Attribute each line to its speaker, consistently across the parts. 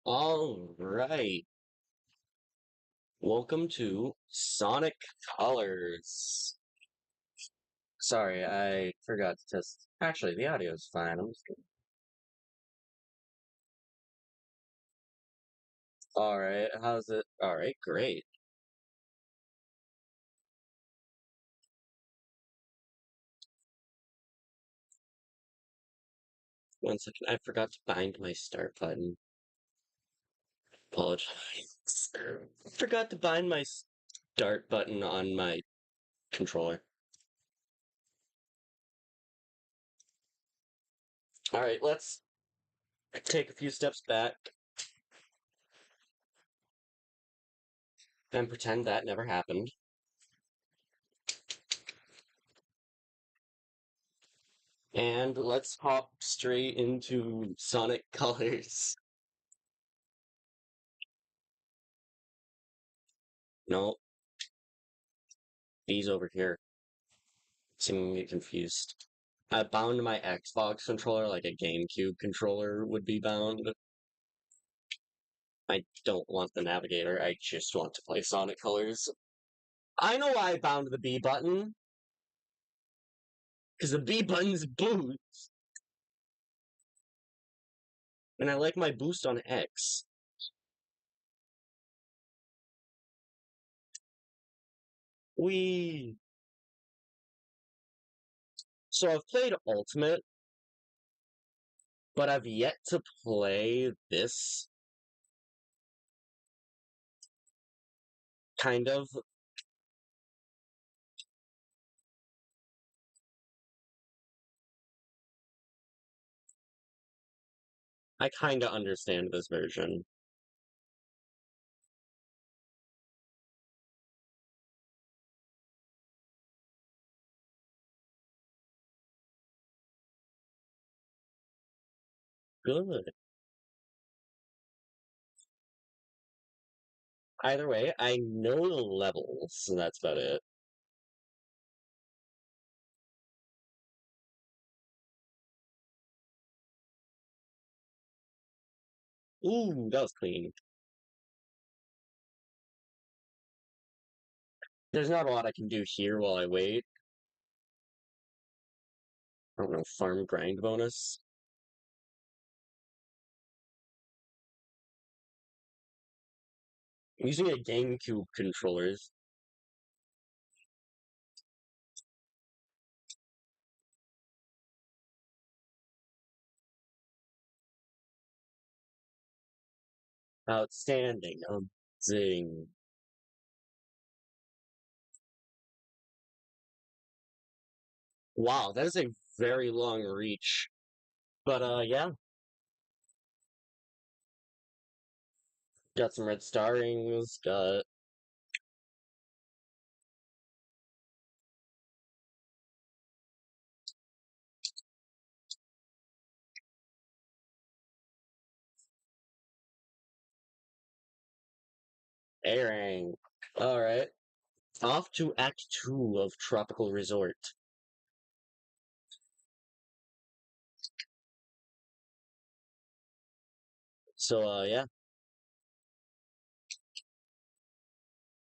Speaker 1: All right. Welcome to Sonic Colors. Sorry, I forgot to test. Actually, the audio is fine. I'm just kidding. All right. How's it? All right. Great. One second. I forgot to bind my start button. Apologize. Forgot to bind my start button on my controller. All right. Let's take a few steps back and pretend that never happened. And let's hop straight into Sonic Colors. No, these over here. Seeming to get confused. I bound my Xbox controller like a GameCube controller would be bound. I don't want the navigator, I just want to play Sonic Colors. I know why I bound the B button. Because the B button's boost. And I like my boost on X. We. So I've played Ultimate, but I've yet to play this kind of. I kind of understand this version. Good. Either way, I know the levels, and that's about it. Ooh, that was clean. There's not a lot I can do here while I wait. I don't know, farm grind bonus. I'm using a GameCube controllers. Outstanding. Zing. Wow, that is a very long reach. But yeah, got some red starrings, got A-Rang. Alright. Off to Act 2 of Tropical Resort. So yeah,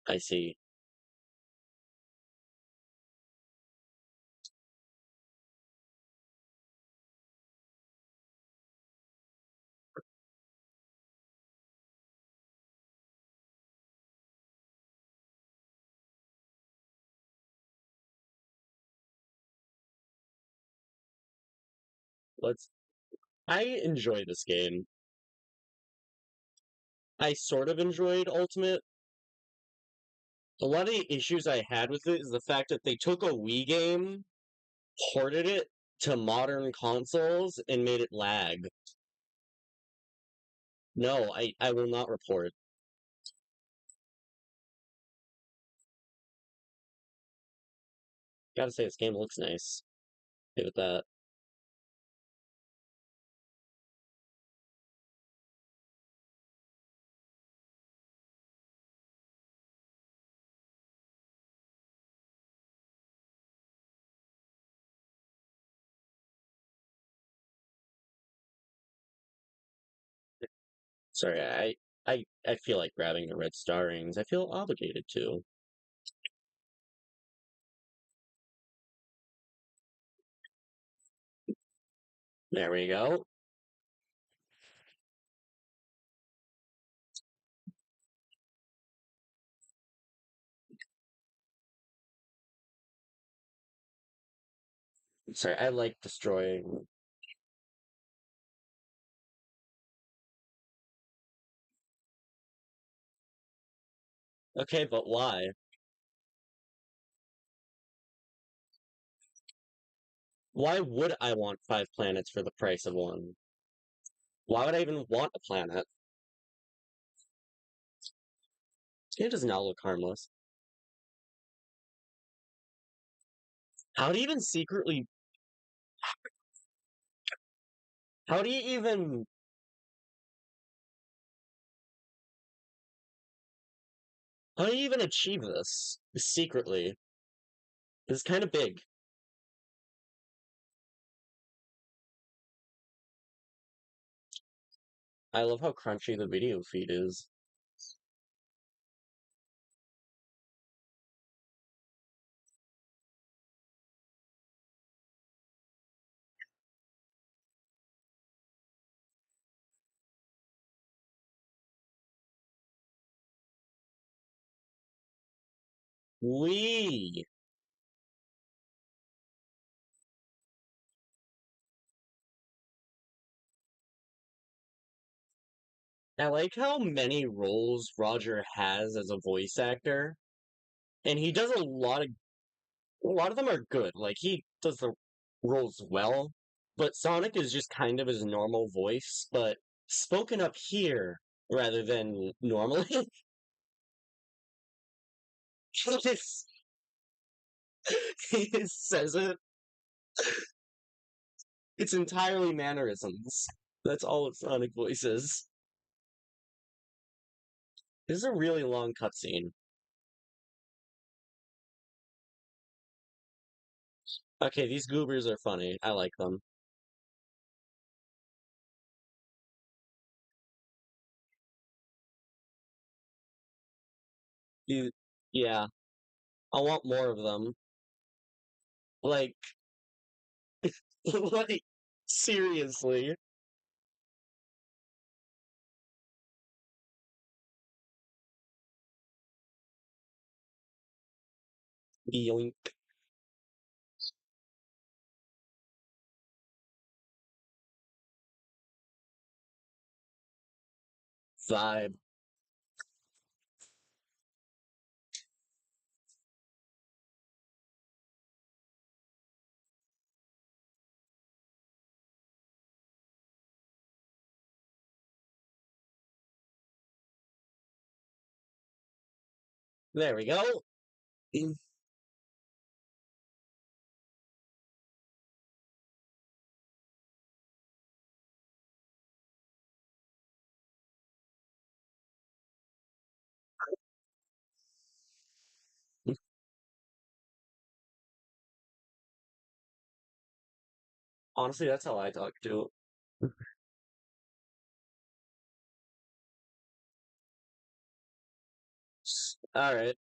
Speaker 1: I see. Let's I enjoy this game. I sort of enjoyed Ultimate. A lot of the issues I had with it is the fact that they took a Wii game, ported it to modern consoles, and made it lag. No, I will not report. Gotta say, this game looks nice. Give it that. Sorry, I feel like grabbing the red star rings. I feel obligated to. There we go. Sorry, I like destroying. Okay, but why? Why would I want 5 planets for the price of one? Why would I even want a planet? This game does not look harmless. How do you even secretly? How do you even? How do you even achieve this secretly? It's kind of big. I love how crunchy the video feed is. Wee! I like how many roles Roger has as a voice actor, and he does a lot of them are good. Like he does the roles well, but Sonic is just kind of his normal voice, but spoken up here rather than normally. he just he just says it. It's entirely mannerisms. That's all Sonic voice is. This is a really long cutscene. Okay, these goobers are funny. I like them. You, yeah, I want more of them. Like, like, seriously. Yoink. Vibe. There we go. Honestly, that's how I talk too. Alright,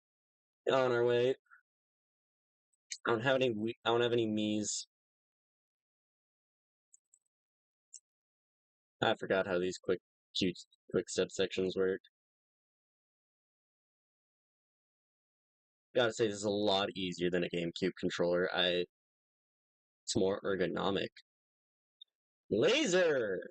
Speaker 1: on our way. I don't have any Mii's. I forgot how these cute, quick step sections work. Gotta say, this is a lot easier than a GameCube controller. It's more ergonomic. Laser!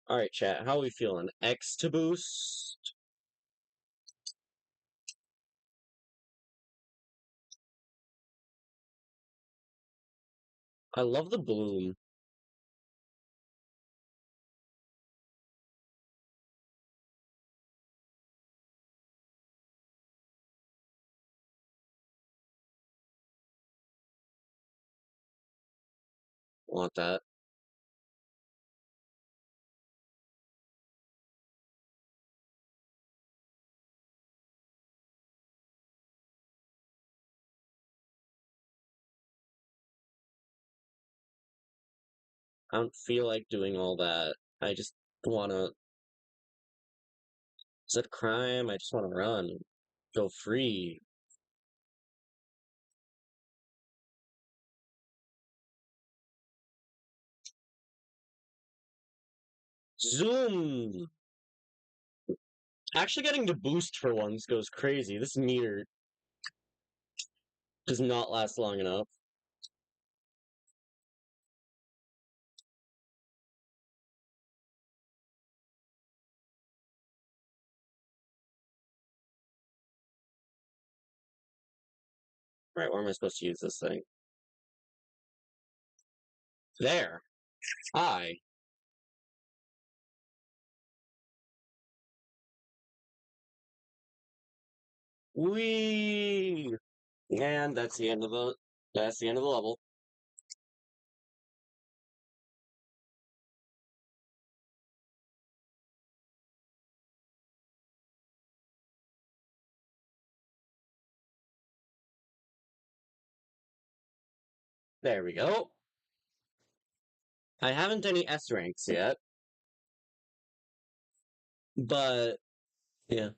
Speaker 1: Alright, chat, how are we feeling? X to boost? I love the bloom. Want that. I don't feel like doing all that. I just wanna. Is it a crime? I just wanna run. Go free. Zoom! Actually getting to boost for once goes crazy. This meter does not last long enough. Right, where am I supposed to use this thing? There. Hi. Whee! And that's the end of the level. There we go. I haven't any S ranks yet, but yeah.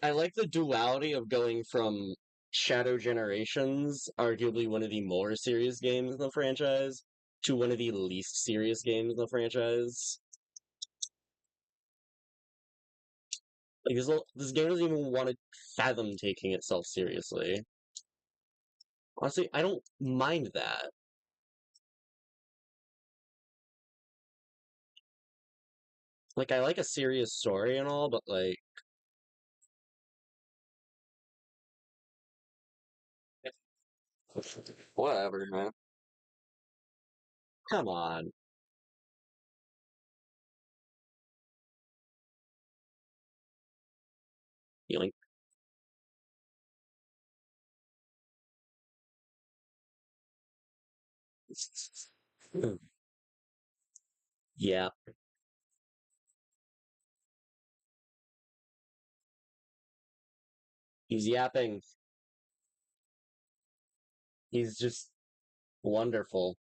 Speaker 1: I like the duality of going from Shadow Generations, arguably one of the more serious games in the franchise, to one of the least serious games in the franchise. Like this game doesn't even want to fathom taking itself seriously. Honestly, I don't mind that. Like I like a serious story and all, but like whatever, man. Come on. Yoink. Yeah, he's yapping. He's just wonderful.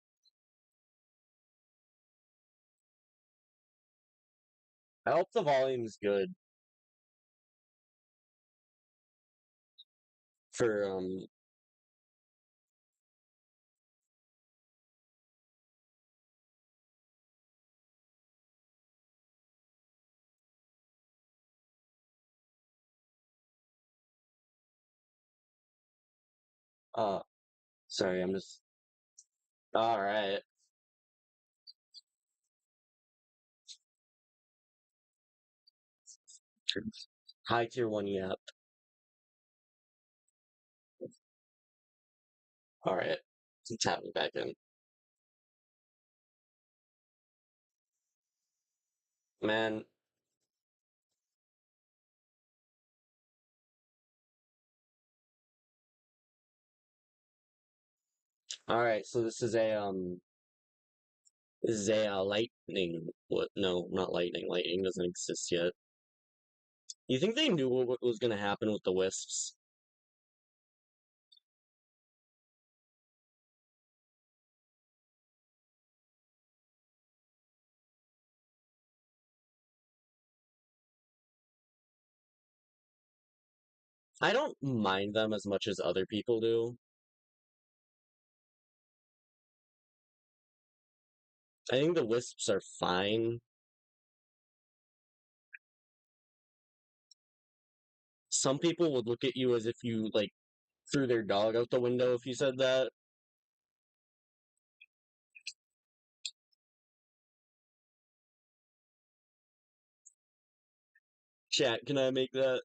Speaker 1: I hope the volume's good for uh sorry, I'm just alright. High tier one yap. Alright. Tap me back in. Man, alright, so this is a lightning what no, not lightning. Lightning doesn't exist yet. You think they knew what was gonna happen with the wisps? I don't mind them as much as other people do. I think the wisps are fine. Some people would look at you as if you like threw their dog out the window if you said that. Chat, can I make that?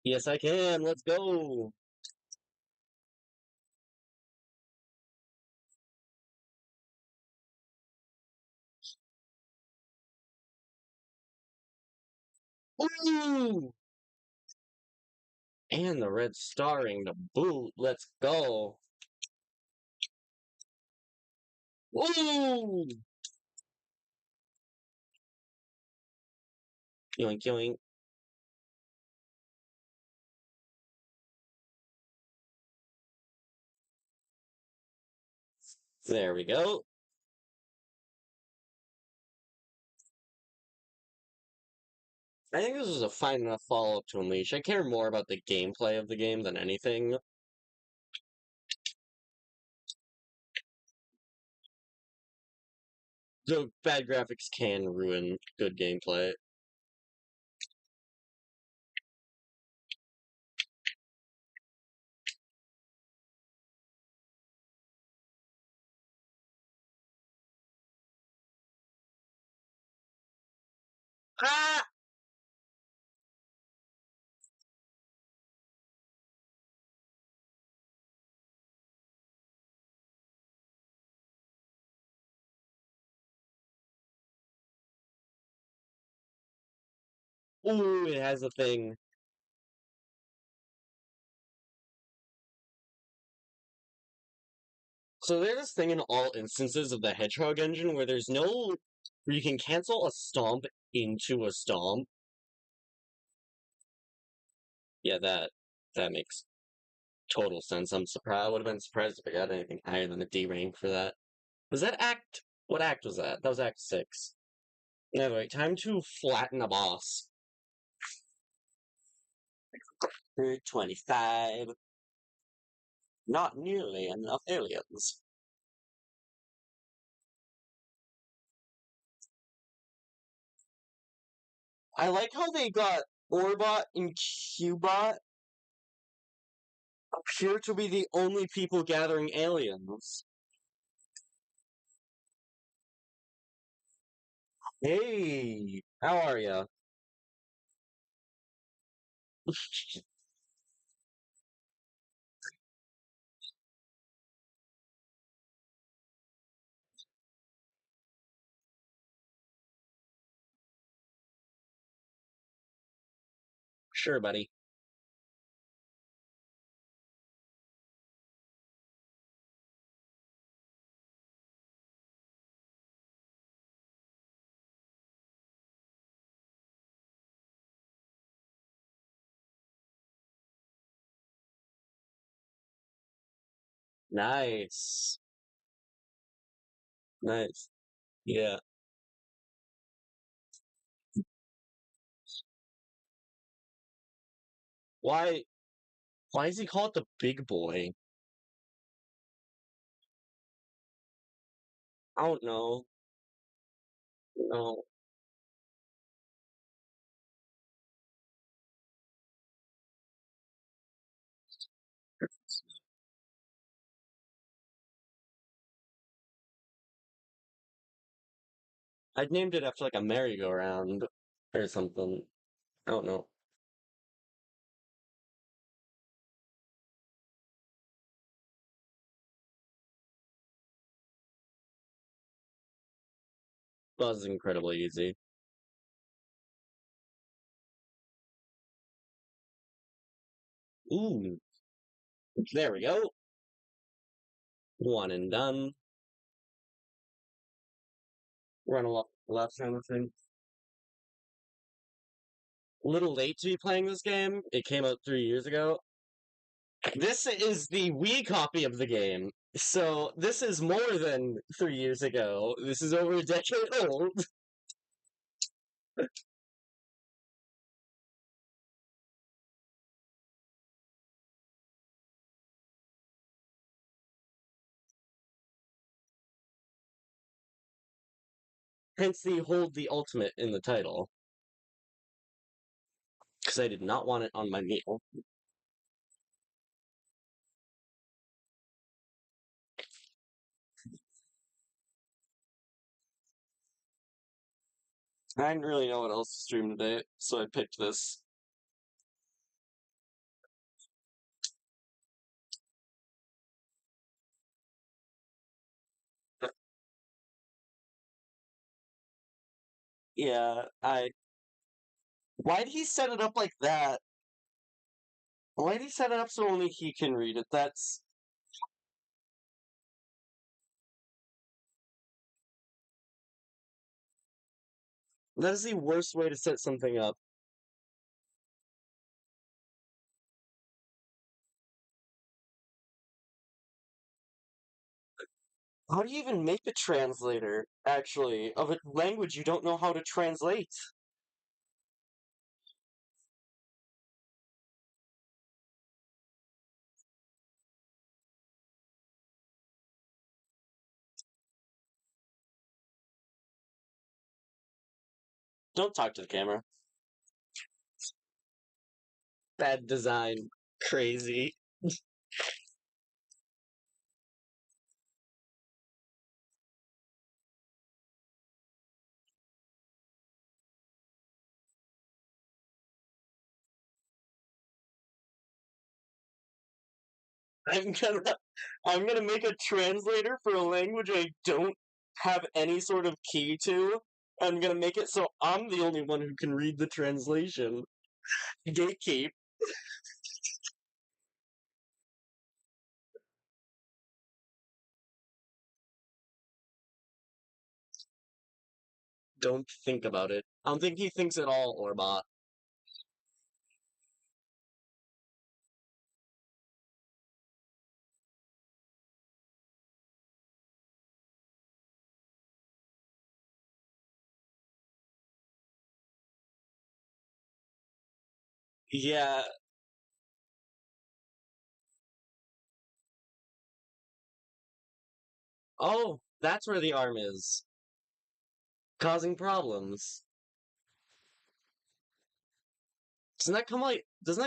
Speaker 1: Yes, I can. Let's go. Ooh! And the red starring to boot. Let's go. Ooh! Yoink, yoink. There we go. I think this was a fine enough follow-up to Unleash. I care more about the gameplay of the game than anything. Though bad graphics can ruin good gameplay. Ah! Ooh, it has a thing. So there's this thing in all instances of the Hedgehog engine where where you can cancel a stomp into a stomp. Yeah, that makes total sense. I would have been surprised if I got anything higher than a D rank for that. Was that what act was that? That was Act 6. Anyway, time to flatten a boss. 25. Not nearly enough aliens. I like how they got Orbot and Cubot appear to be the only people gathering aliens. Hey, how are ya? Sure, buddy. Nice. Nice. Yeah. Why why does he call it the big boy? I don't know. No. I'd named it after like a merry-go-round or something. I don't know. Buzz is incredibly easy. Ooh, there we go. One and done. Run a lot left kind of thing. A little late to be playing this game. It came out 3 years ago. This is the Wii copy of the game. So this is more than 3 years ago. This is over a decade old. Hence the hold the ultimate in the title. Because I did not want it on my meal. I didn't really know what else to stream today, so I picked this. Yeah, why did he set it up like that? Why did he set it up so only he can read it? That is the worst way to set something up. How do you even make a translator, actually, of a language you don't know how to translate? Don't talk to the camera. Bad design. Crazy. I'm gonna I'm gonna make a translator for a language I don't have any sort of key to. I'm gonna make it so I'm the only one who can read the translation. Gatekeep. Don't think about it. I don't think he thinks at all, Orbot. Yeah. Oh, that's where the arm is. Causing problems. Doesn't that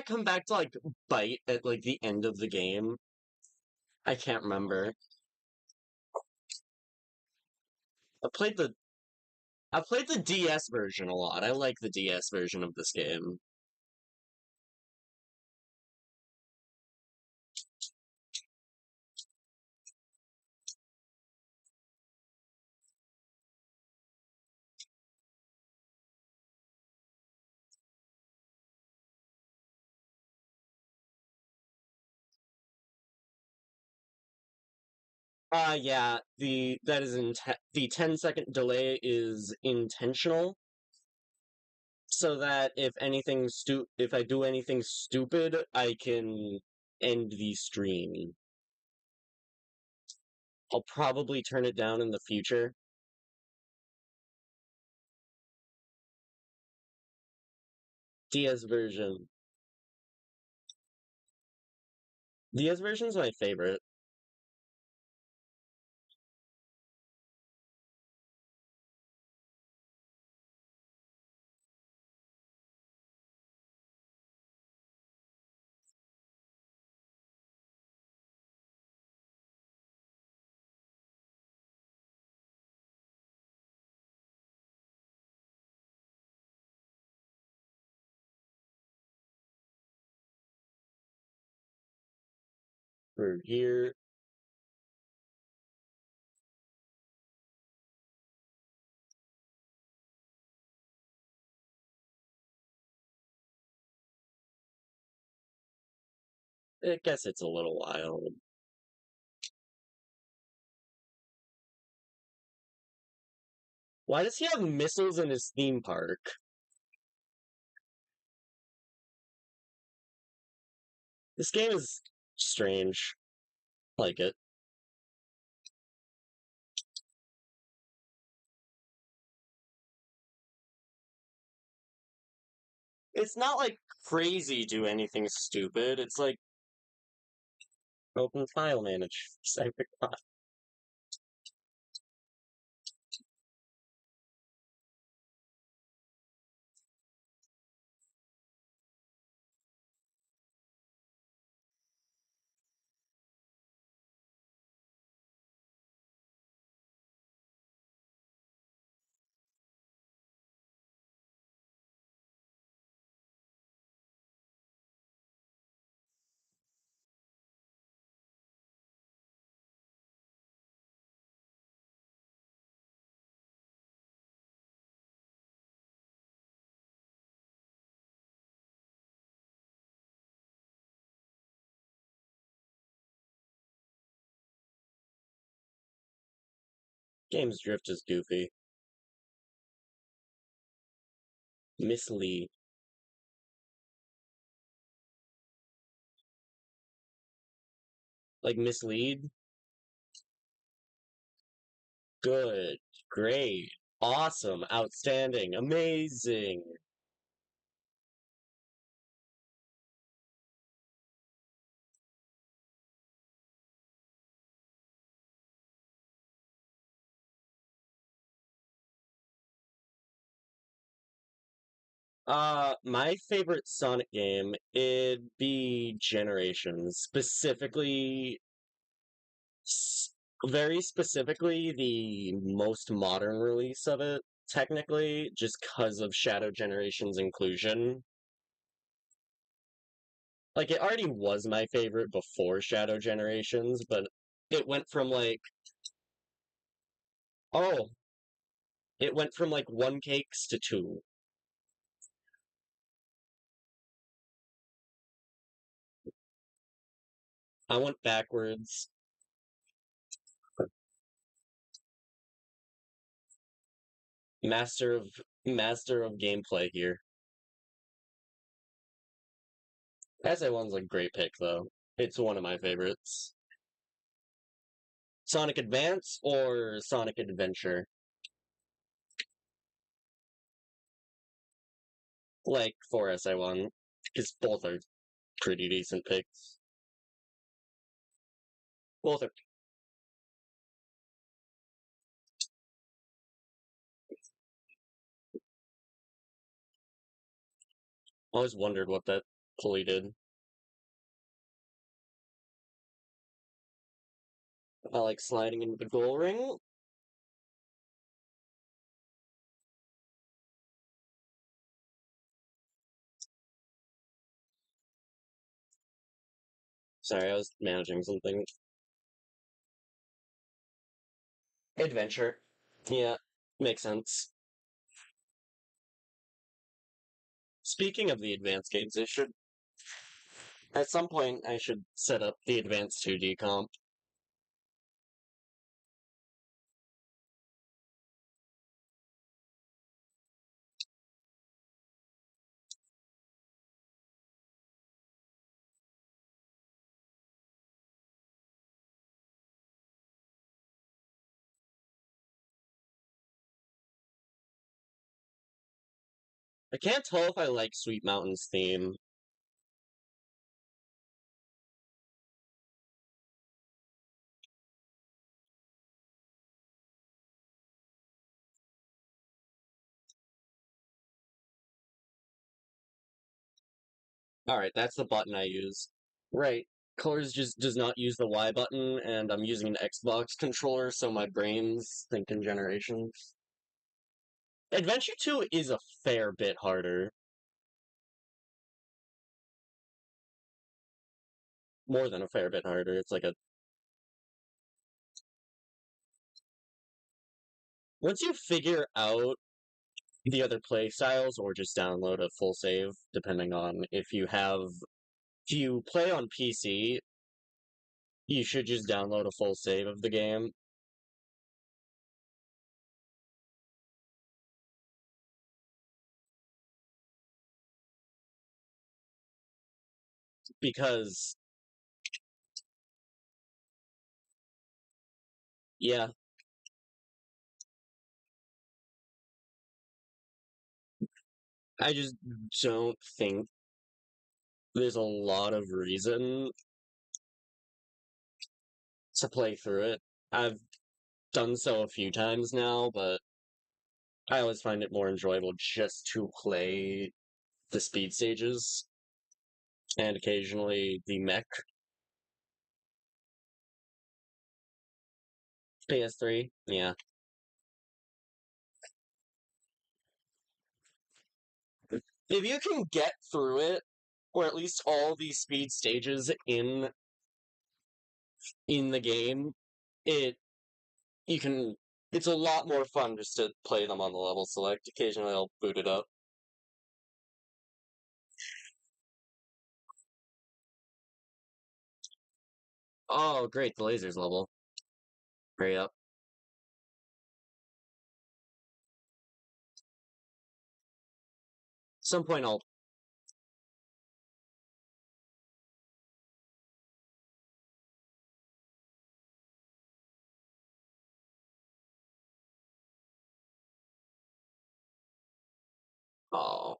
Speaker 1: come back to like bite at like the end of the game? I can't remember. I played the I played the DS version a lot. I like the DS version of this game. Yeah, the 10-second delay is intentional so that if I do anything stupid, I can end the stream. I'll probably turn it down in the future. DS version. DS version's my favorite. For here, I guess it's a little wild. Why does he have missiles in his theme park? This game is strange. I like it. It's not like crazy do anything stupid. It's like open file manage. Games drift is goofy. Mislead. Like mislead? Good, great, awesome, outstanding, amazing. My favorite Sonic game, it'd be Generations. S- Very specifically, the most modern release of it, technically, just because of Shadow Generations' inclusion. Like, it already was my favorite before Shadow Generations, but it went from oh, it went from one cakes to two. I went backwards. Master of Master of gameplay here. SA1's a great pick though. It's one of my favorites. Sonic Advance or Sonic Adventure? Like for SA1, because both are pretty decent picks. Both are. Always wondered what that pulley did. I like sliding into the goal ring. Sorry, I was managing something. Adventure. Yeah, makes sense. Speaking of the advanced games, at some point I should set up the advanced 2D comp. I can't tell if I like Sweet Mountain's theme. Alright, that's the button I use. Right. Colors just does not use the Y button, and I'm using an Xbox controller, so my brain's thinking generations. Adventure 2 is a fair bit harder. More than a fair bit harder. It's like a. Once you figure out the other play styles, or just download a full save, depending on if you have. If you play on PC, you should just download a full save of the game, because, yeah, I just don't think there's a lot of reason to play through it. I've done so a few times now, but I always find it more enjoyable just to play the speed stages and occasionally the mech. PS3, yeah. If you can get through it, or at least all these speed stages in the game, it you can it's a lot more fun just to play them on the level select. Occasionally I'll boot it up. Oh, great, the lasers level. Hurry up. Some point I'll. Oh.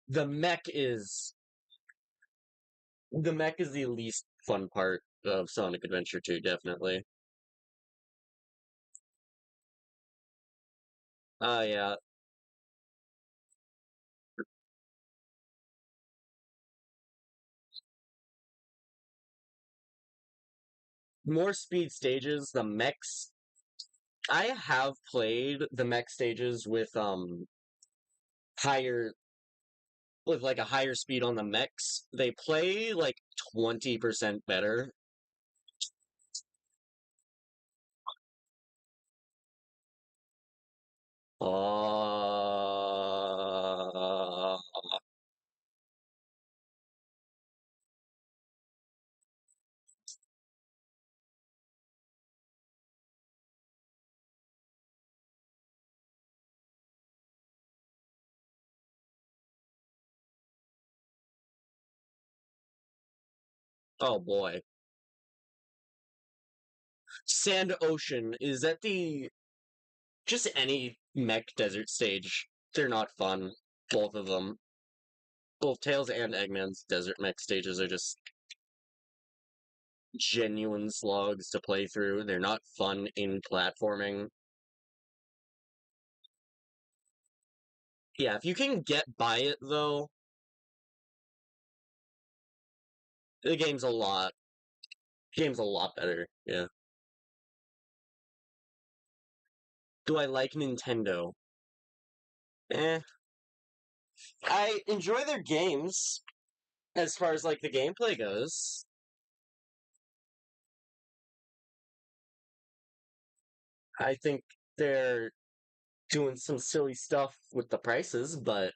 Speaker 1: The mech is the mech is the least fun part of Sonic Adventure 2, definitely. Yeah. More speed stages, the mechs. I have played the mech stages higher with like a higher speed on the mechs. They play like 20% better. Uh, oh boy. Sand Ocean, is that the just any mech desert stage? They're not fun. Both of them. Both Tails and Eggman's desert mech stages are just genuine slogs to play through. They're not fun in platforming. Yeah, if you can get by it though, the game's a lot better. Yeah. Do I like Nintendo? Eh. I enjoy their games as far as like the gameplay goes. I think they're doing some silly stuff with the prices, but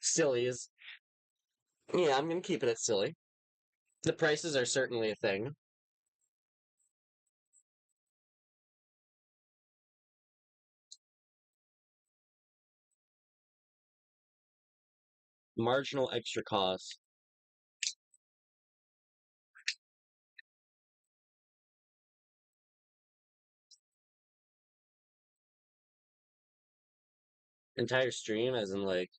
Speaker 1: silly is yeah, I'm gonna keep it at silly. The prices are certainly a thing. Marginal extra cost. Entire stream, as in like,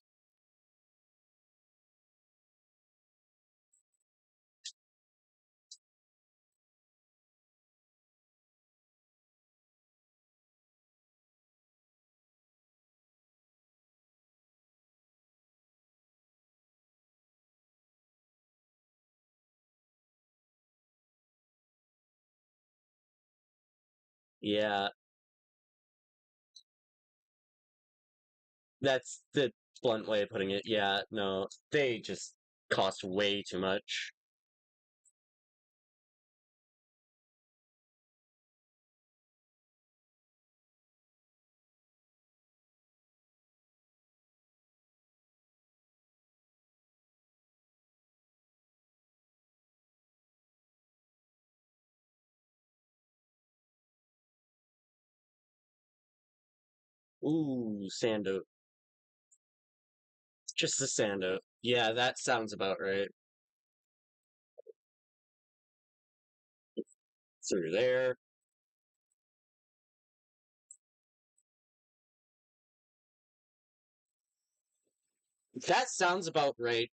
Speaker 1: yeah, that's the blunt way of putting it. Yeah, no, they just cost way too much. Ooh, Sando. Just the Sando. Yeah, that sounds about right. Through there. That sounds about right.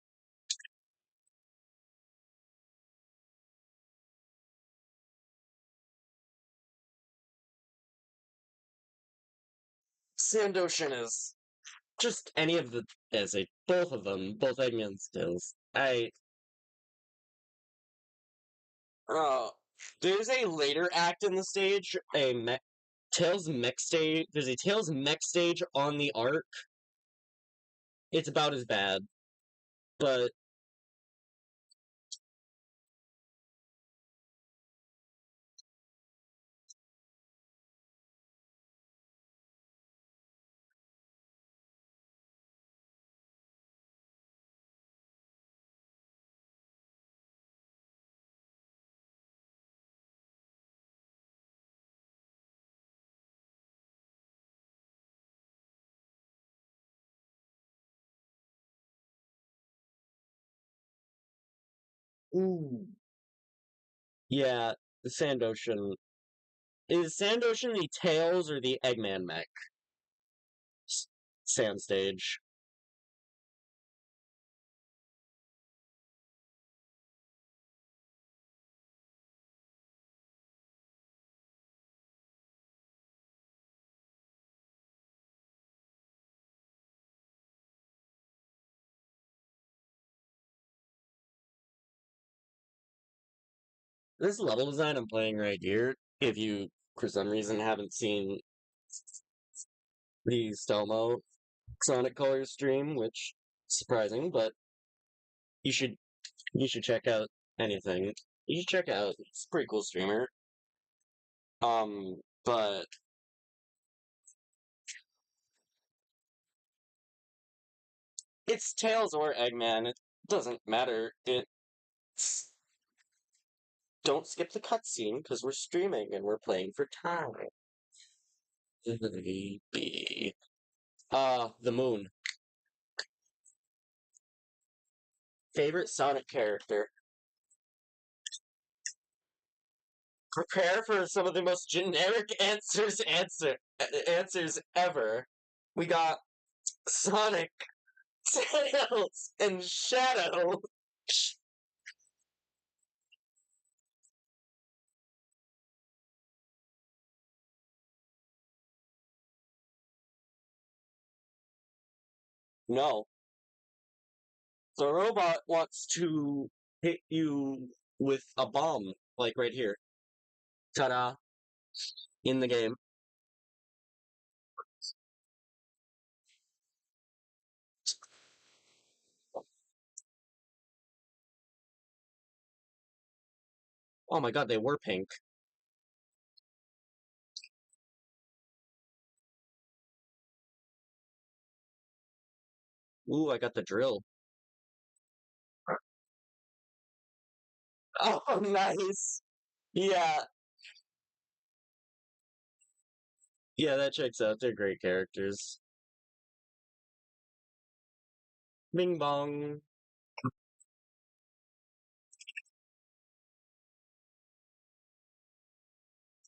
Speaker 1: Sandoshin is just any of the as a both of them, both Eggman stills. Uh there's a later act in the stage, Tails mech stage. There's a Tails mech stage on the arc. It's about as bad, but ooh, Yeah, the Sand Ocean. Is Sand Ocean the Tails or the Eggman mech? Sand Stage. This level design I'm playing right here, if you, for some reason, haven't seen the Stelmo Sonic Colors stream, which is surprising, but you should you should check out anything. You should check out. It's a pretty cool streamer. But it's Tails or Eggman. It doesn't matter. It's don't skip the cutscene because we're streaming and we're playing for time. B. The moon. Favorite Sonic character. Prepare for some of the most generic answers ever. We got Sonic, Tails, and Shadow. No, the robot wants to hit you with a bomb, like right here. Ta-da! In the game. Oh my god, they were pink. Ooh, I got the drill. Oh, nice. Yeah, yeah, that checks out. They're great characters. Bing bong.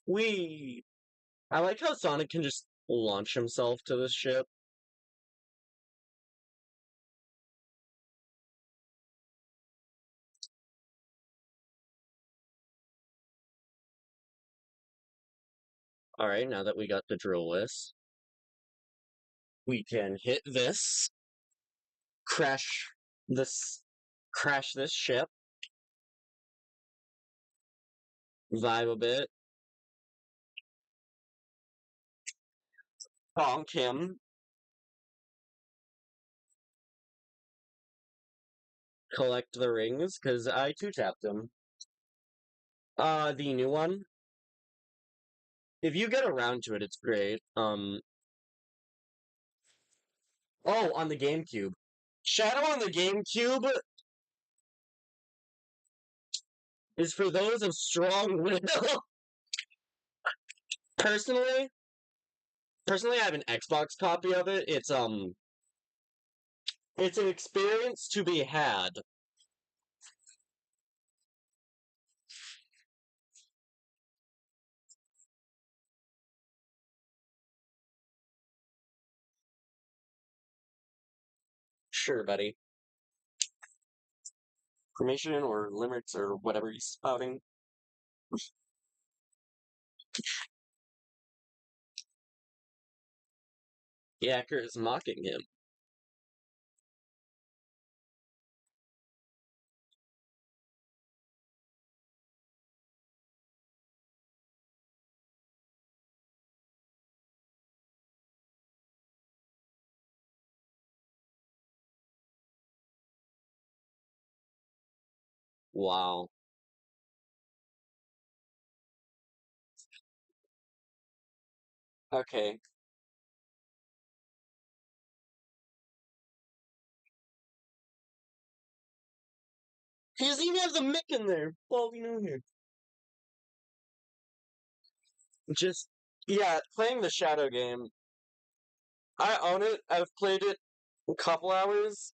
Speaker 1: Wee. I like how Sonic can just launch himself to this ship. Alright, now that we got the drill list, we can hit this, crash this, crash this ship, vibe a bit, bonk him, collect the rings, because I two-tapped him. The new one. If you get around to it, it's great. Oh, on the GameCube. Shadow on the GameCube is for those of strong will. Personally, I have an Xbox copy of it. It's an experience to be had. Sure, buddy. Cremation or limericks or whatever he's spouting. The actor is mocking him. Wow. Okay. He doesn't even have the mic in there. Well, we know here. Just, yeah, playing the Shadow game. I own it. I've played it a couple hours.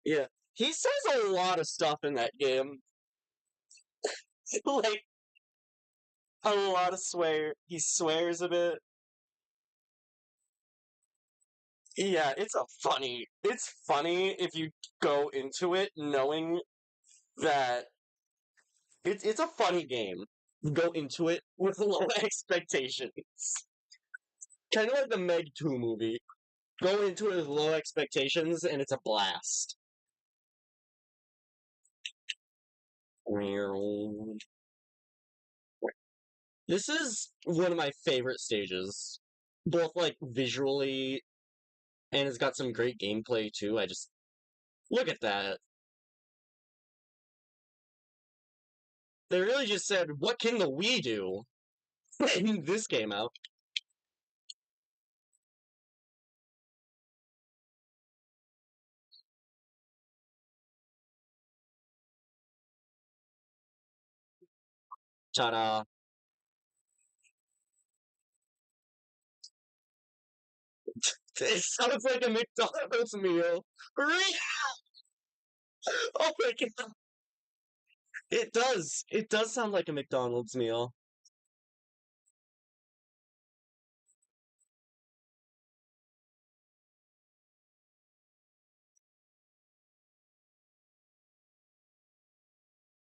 Speaker 1: Yeah. He says a lot of stuff in that game. Like, a lot of swear. He swears a bit. Yeah, it's funny if you go into it knowing that it's a funny game. Go into it with low expectations. Kind of like the Meg 2 movie. Go into it with low expectations and it's a blast. This is one of my favorite stages. Both like visually and it's got some great gameplay too. I just look at that. They really just said, what can the Wii do? And this came out. Ta-da. It sounds like a McDonald's meal. Oh my god. It does. It does sound like a McDonald's meal.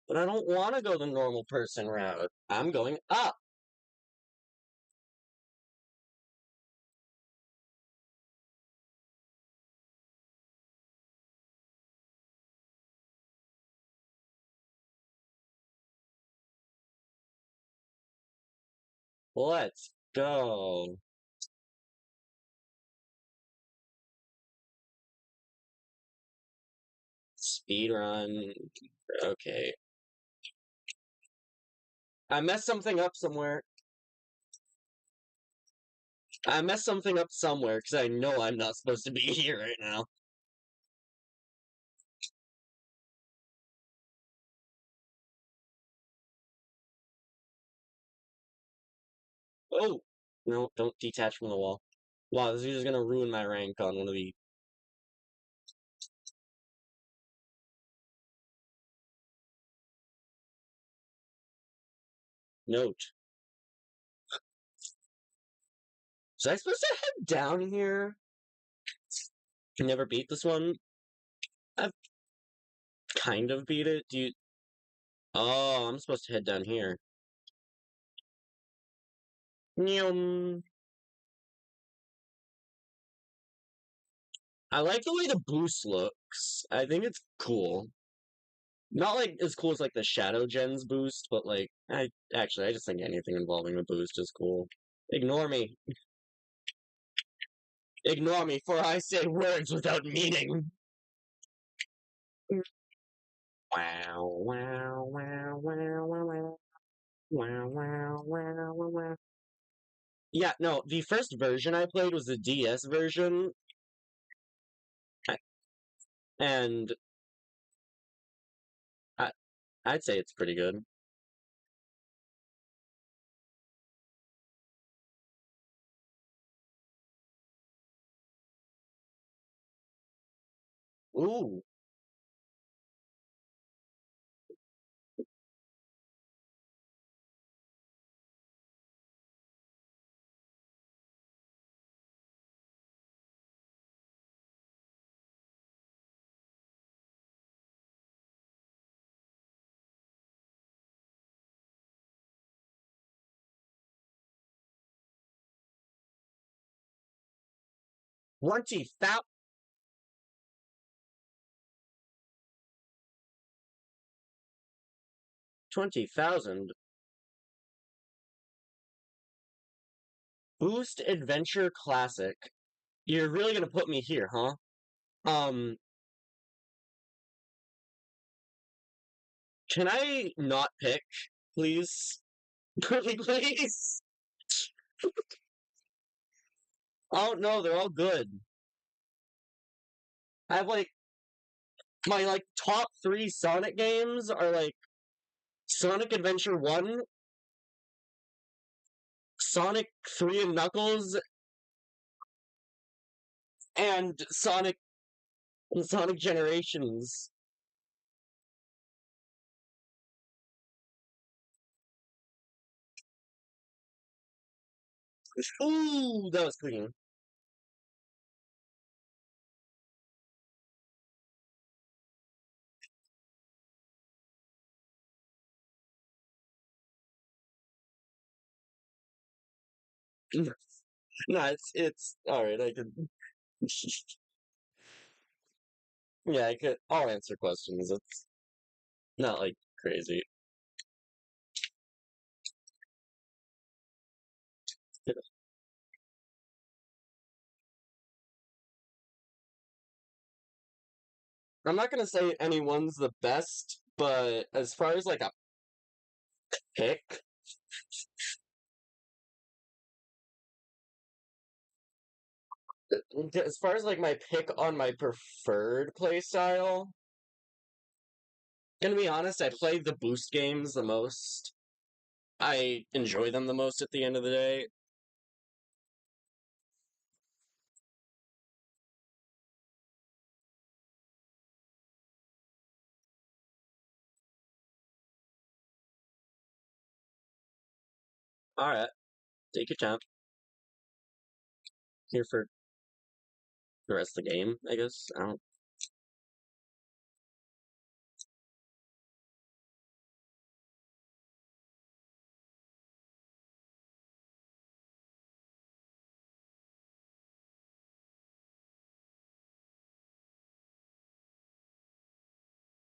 Speaker 1: But I don't want to go the normal person route. I'm going up. Let's go. Speed run. Okay. I messed something up somewhere. I messed something up somewhere because I know I'm not supposed to be here right now. Oh! No, don't detach from the wall. Wow, this is just gonna ruin my rank on one of the... Note. Was I supposed to head down here? Never beat this one? I've kind of beat it. Do you... Oh, I'm supposed to head down here. Nyum. I like the way the boost looks. I think it's cool. Not like as cool as like the Shadow Gens boost, but like I just think anything involving the boost is cool. Ignore me. Ignore me, for I say words without meaning. Wow, wow, wow, wow, wow, wow. Wow, wow, wow, wow, wow. Yeah, no, the first version I played was the DS version, and I, I'd say it's pretty good. Ooh, 20,000. 20,000. Boost Adventure Classic. You're really gonna put me here, huh? Um, can I not pick, please? Please? Oh no, they're all good. I have like my like top three Sonic games are like Sonic Adventure 1, Sonic 3 and Knuckles, and Sonic Generations. Ooh, that was clean. No, it's all right. I could. Yeah, I could. I'll answer questions. It's not like crazy. I'm not gonna say anyone's the best, but as far as like a pick, as far as like my pick on my preferred playstyle, gonna be honest, I play the boost games the most. I enjoy them the most at the end of the day. All right, take your time. Here for the rest of the game, I guess. I don't.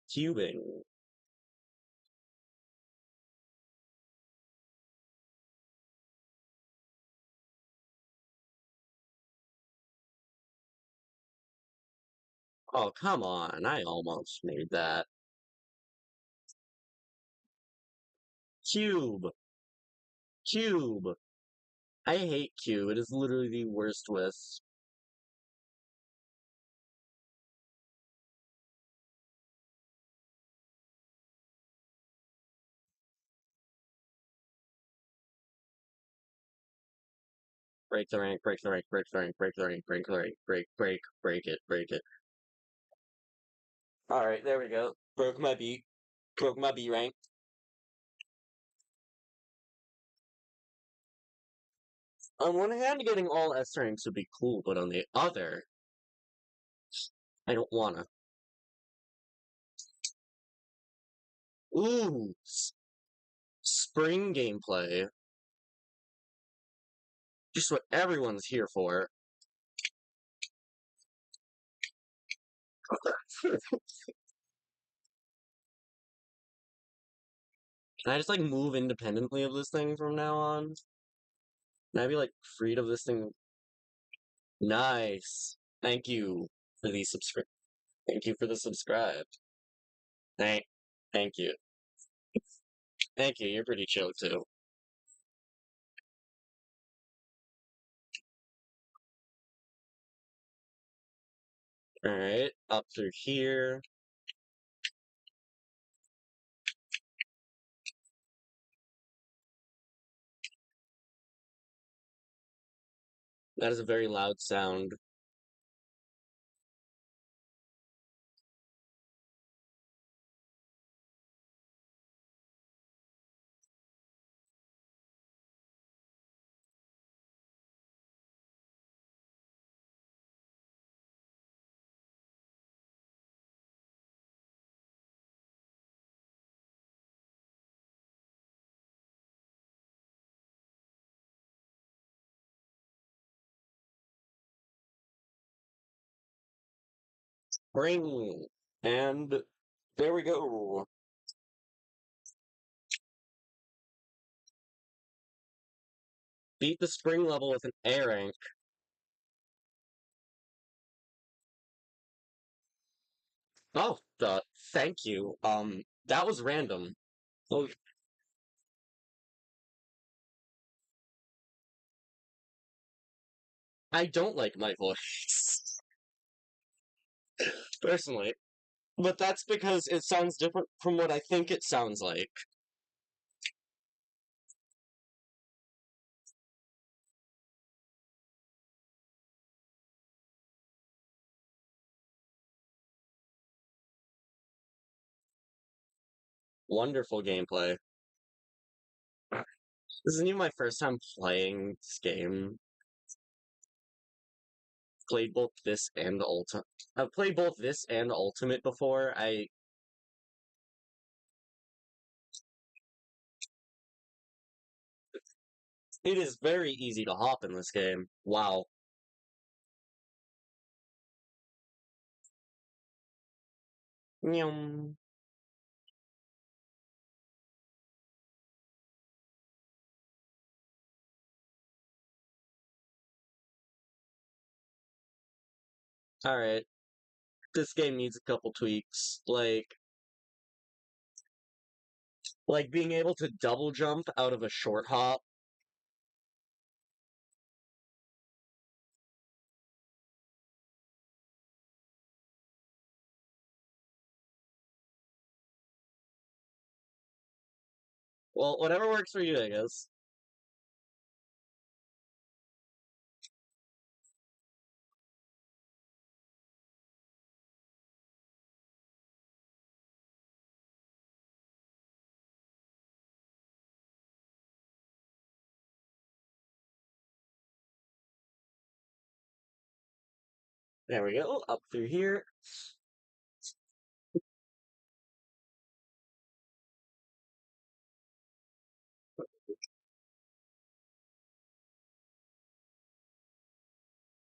Speaker 1: Cubing. Oh, come on. I almost made that. Cube. Cube. I hate Cube. It is literally the worst with. Break the rank, break the rank, break the rank, break the rank, break the rank, break it, break it. Alright, there we go. Broke my B. Broke my B rank. On one hand, getting all S ranks would be cool, but on the other, I don't wanna. Ooh, spring gameplay. Just what everyone's here for. Can I just like move independently of this thing from now on? Can I be like freed of this thing? Nice. Thank you for the subscribe. Thank you for the subscribe. Thank, thank you. Thank you. You're pretty chill too. All right, up through here. That is a very loud sound. Spring. And there we go. Beat the spring level with an A rank. Oh, thank you. That was random. Oh, I don't like my voice, personally. But that's because it sounds different from what I think it sounds like. Wonderful gameplay. This isn't even my first time playing this game. Played both this and Ultimate. I've played both this and Ultimate before. It is very easy to hop in this game. Wow. Nyum. Alright. This game needs a couple tweaks. Like being able to double jump out of a short hop. Well, whatever works for you, I guess. There we go. Up through here.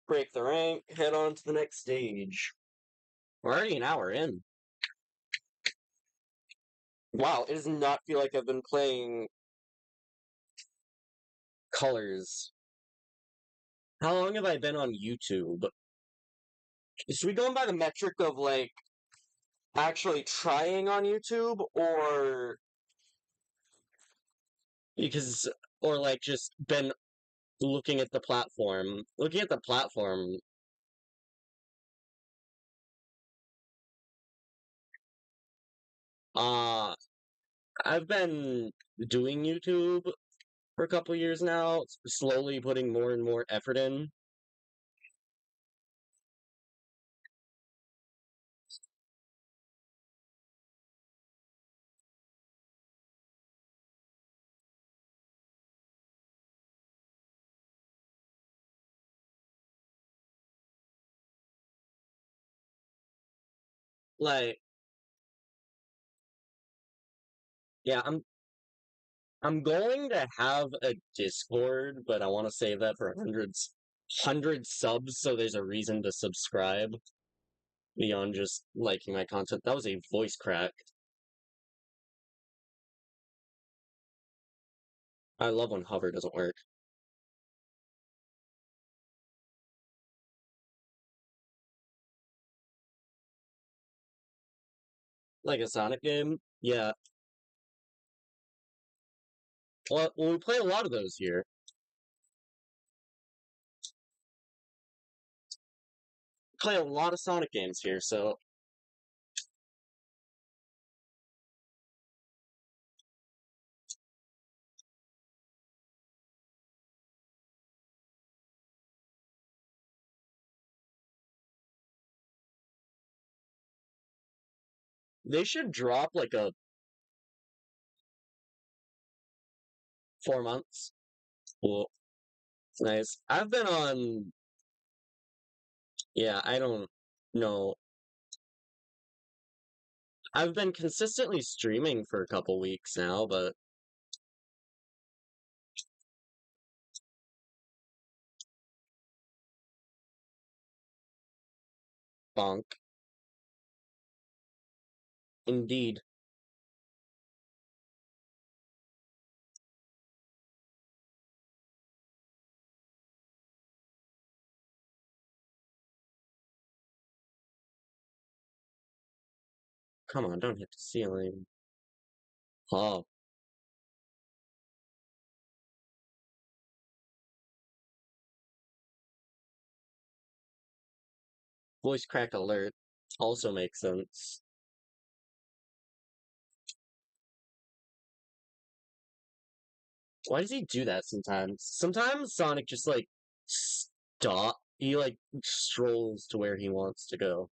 Speaker 1: Break the rank. Head on to the next stage. We're already an hour in. Wow, it does not feel like I've been playing Colors. How long have I been on YouTube? Should we go by the metric of like actually trying on YouTube or because or like just been looking at the platform? Looking at the platform. Uh I've been doing YouTube for a couple years now, slowly putting more and more effort in. Like, yeah, I'm going to have a Discord, but I want to save that for hundred subs, so there's a reason to subscribe beyond just liking my content. That was a voice crack. I love when hover doesn't work. Like a Sonic game? Yeah. Well, we play a lot of those here. Play a lot of Sonic games here, so they should drop like a 4 months. Cool. Nice. I've been on. Yeah, I don't know. I've been consistently streaming for a couple weeks now, but bonk. Indeed. Come on, don't hit the ceiling. Oh, voice crack alert. Also makes sense. Why does he do that sometimes? Sometimes Sonic just like stop. He like strolls to where he wants to go.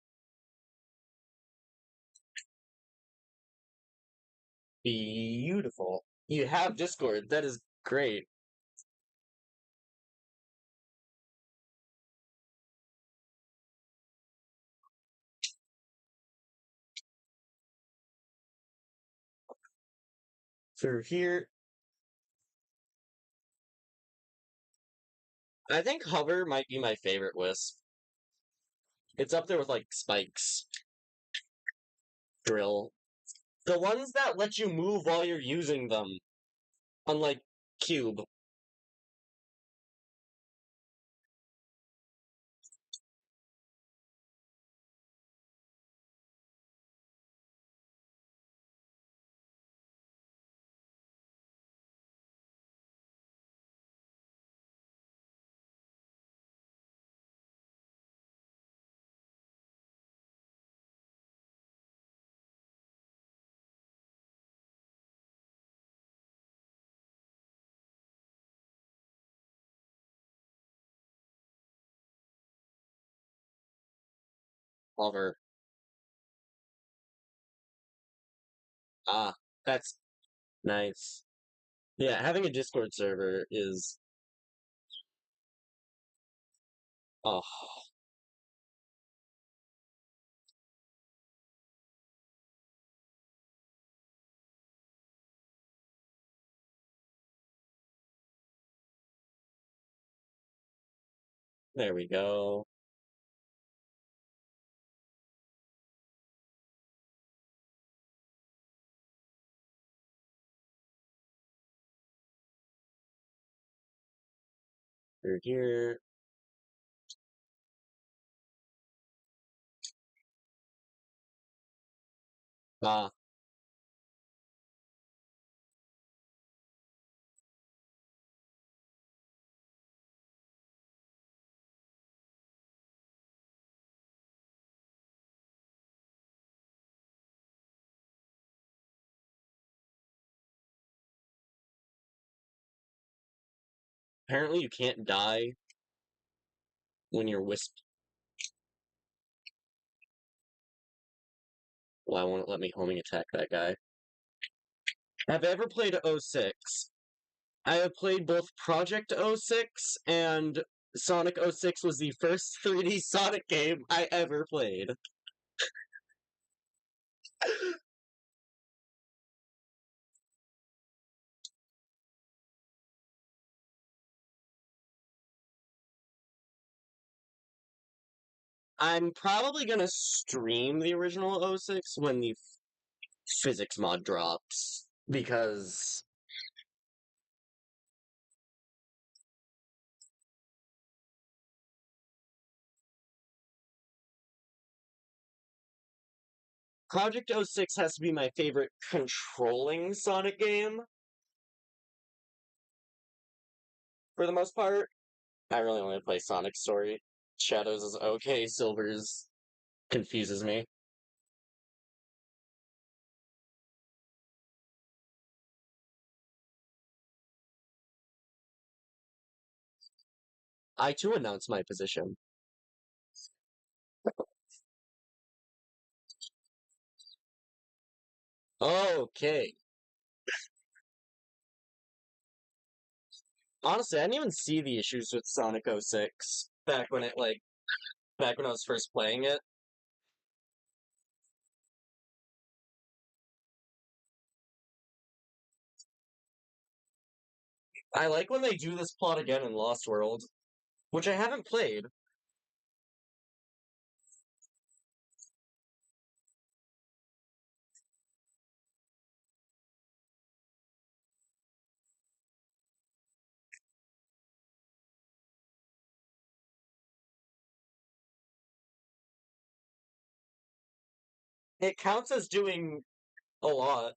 Speaker 1: Beautiful. You have Discord. That is Great. Through here. I think Hover might be my favorite Wisp. It's up there with, like, Spikes, Drill. The ones that let you move while you're using them. Unlike Cube. Hover. Ah, that's nice. Yeah, having a Discord server is... Oh, there we go. Through here. Ah, apparently you can't die when you're Wisp. Why won't it let me homing attack that guy? Have I ever played 06? I have played both Project 06 and Sonic 06 was the first 3D Sonic game I ever played. I'm probably gonna stream the original 06 when the physics mod drops, because Project 06 has to be my favorite controlling Sonic game, for the most part. I really only play Sonic Story. Shadows is okay, Silver's confuses me. I too announced my position. Okay. Honestly, I didn't even see the issues with Sonic 06 back when I was first playing it. I like when they do this plot again in Lost World, which I haven't played. It counts as doing a lot.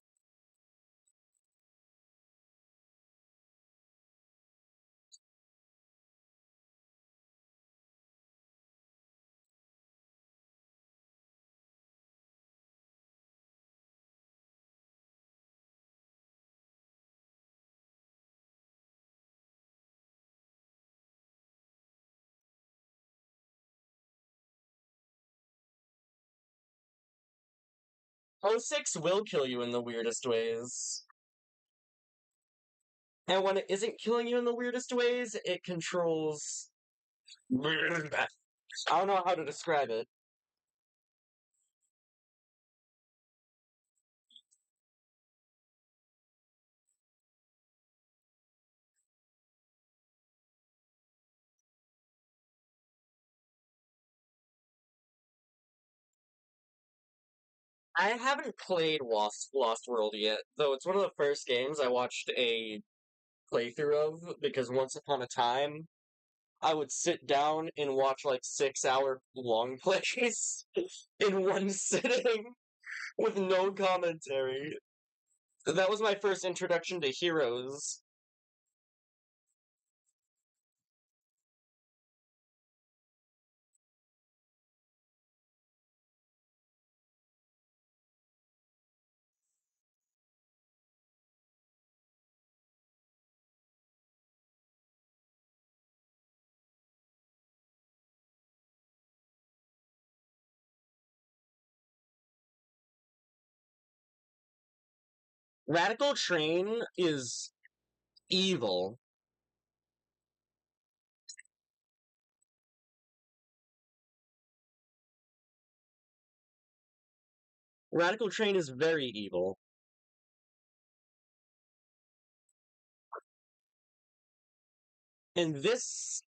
Speaker 1: '06 will kill you in the weirdest ways. And when it isn't killing you in the weirdest ways, it controls. I don't know how to describe it. I haven't played Lost World yet, though it's one of the first games I watched a playthrough of because once upon a time I would sit down and watch like 6 hour long plays in one sitting with no commentary. That was my first introduction to Heroes. Radical Train is evil. Radical Train is very evil. And this.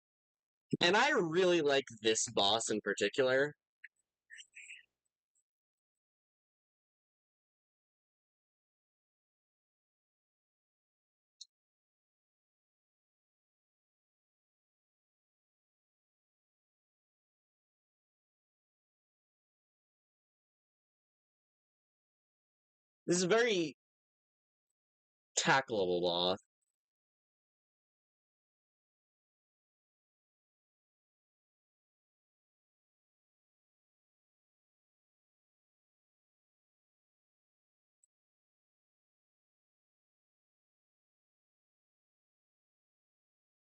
Speaker 1: And I really like this boss in particular. This is a very tackleable boss.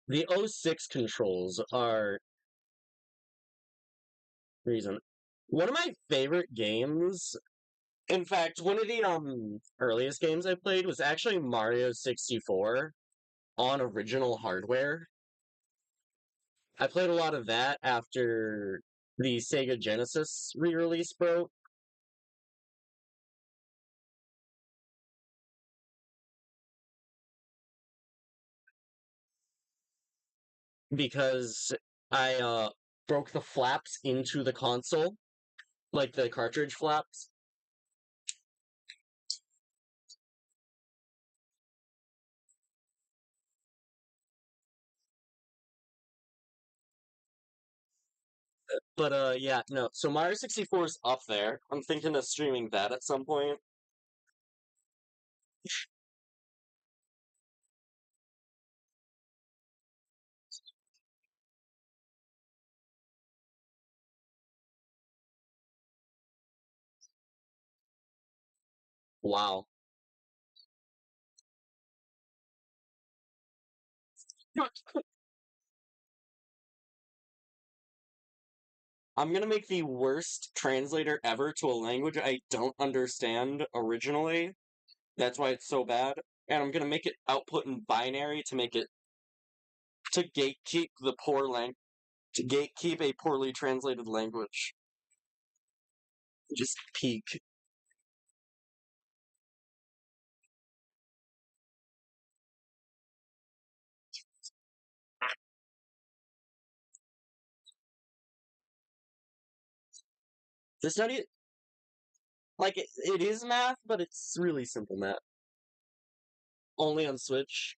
Speaker 1: The O6 controls are reason. One of my favorite games, in fact, one of the earliest games I played was actually Mario 64 on original hardware. I played a lot of that after the Sega Genesis re-release broke because I broke the flaps into the console, like the cartridge flaps. But yeah, no. So Mario 64 is up there. I'm thinking of streaming that at some point. Wow. I'm gonna make the worst translator ever to a language I don't understand originally. That's why it's so bad. And I'm gonna make it output in binary to make it to gatekeep the to gatekeep a poorly translated language. Just peak. The study like it is math, but it's really simple math. Only on Switch.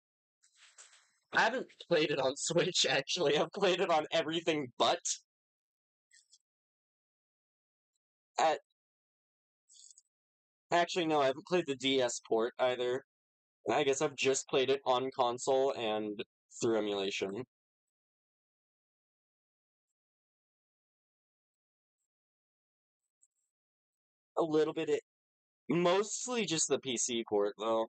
Speaker 1: I haven't played it on Switch actually. I've played it on everything but at actually no, I haven't played the DS port either. I guess I've just played it on console and through emulation. A little bit, mostly just the PC port though.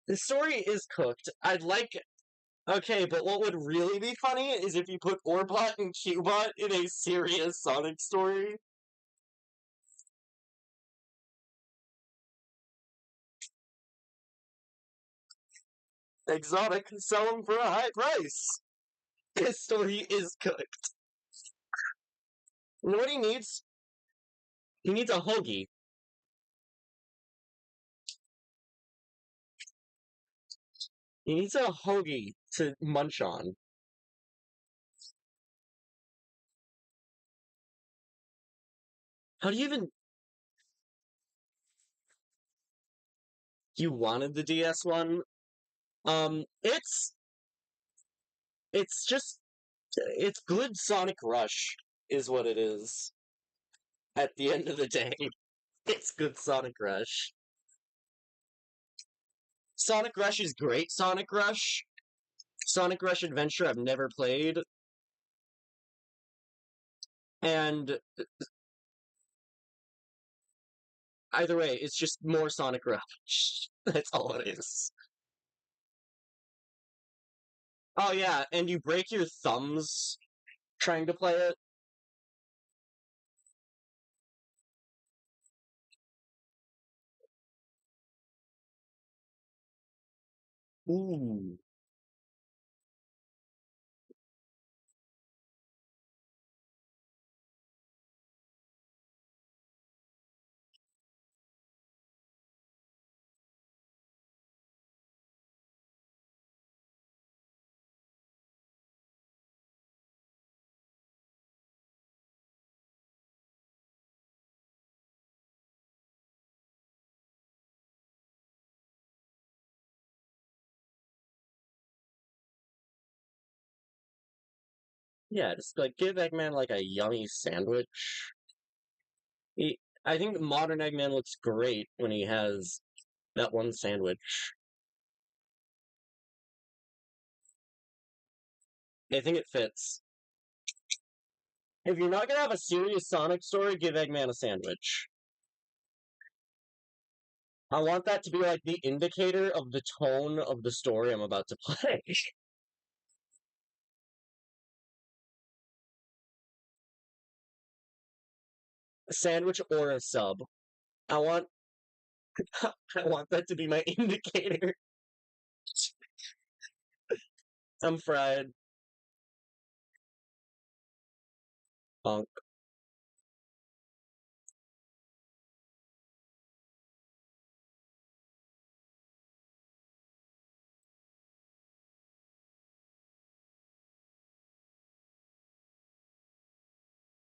Speaker 1: The story is cooked. I'd like. Okay, but what would really be funny is if you put Orbot and Cubot in a serious Sonic story. Exotic, sell them for a high price. His story is cooked. You know what he needs? He needs a hoagie. He needs a hoagie to munch on. How do you even... You wanted the DS one? It's... It's just... It's good Sonic Rush, is what it is. At the end of the day. It's good Sonic Rush. Sonic Rush is great Sonic Rush. Sonic Rush Adventure I've never played. And either way, it's just more Sonic Rush. That's all it is. Oh yeah, and you break your thumbs trying to play it. Ooh. Yeah, just like give Eggman like a yummy sandwich. I think modern Eggman looks great when he has that one sandwich. I think it fits. If you're not gonna have a serious Sonic story, give Eggman a sandwich. I want that to be like the indicator of the tone of the story I'm about to play. A sandwich or a sub. I want I want that to be my indicator. I'm fried. Punk.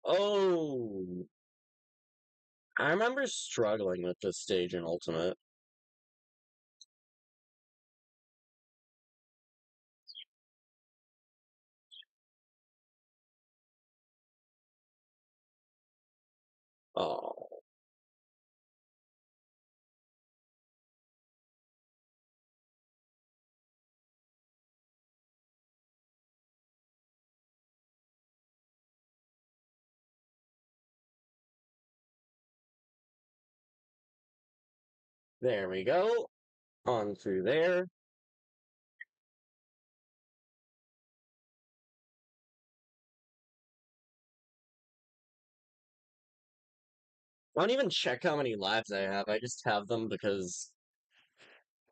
Speaker 1: Oh, I remember struggling with this stage in Ultimate. Oh, there we go. On through there. I don't even check how many lives I have. I just have them because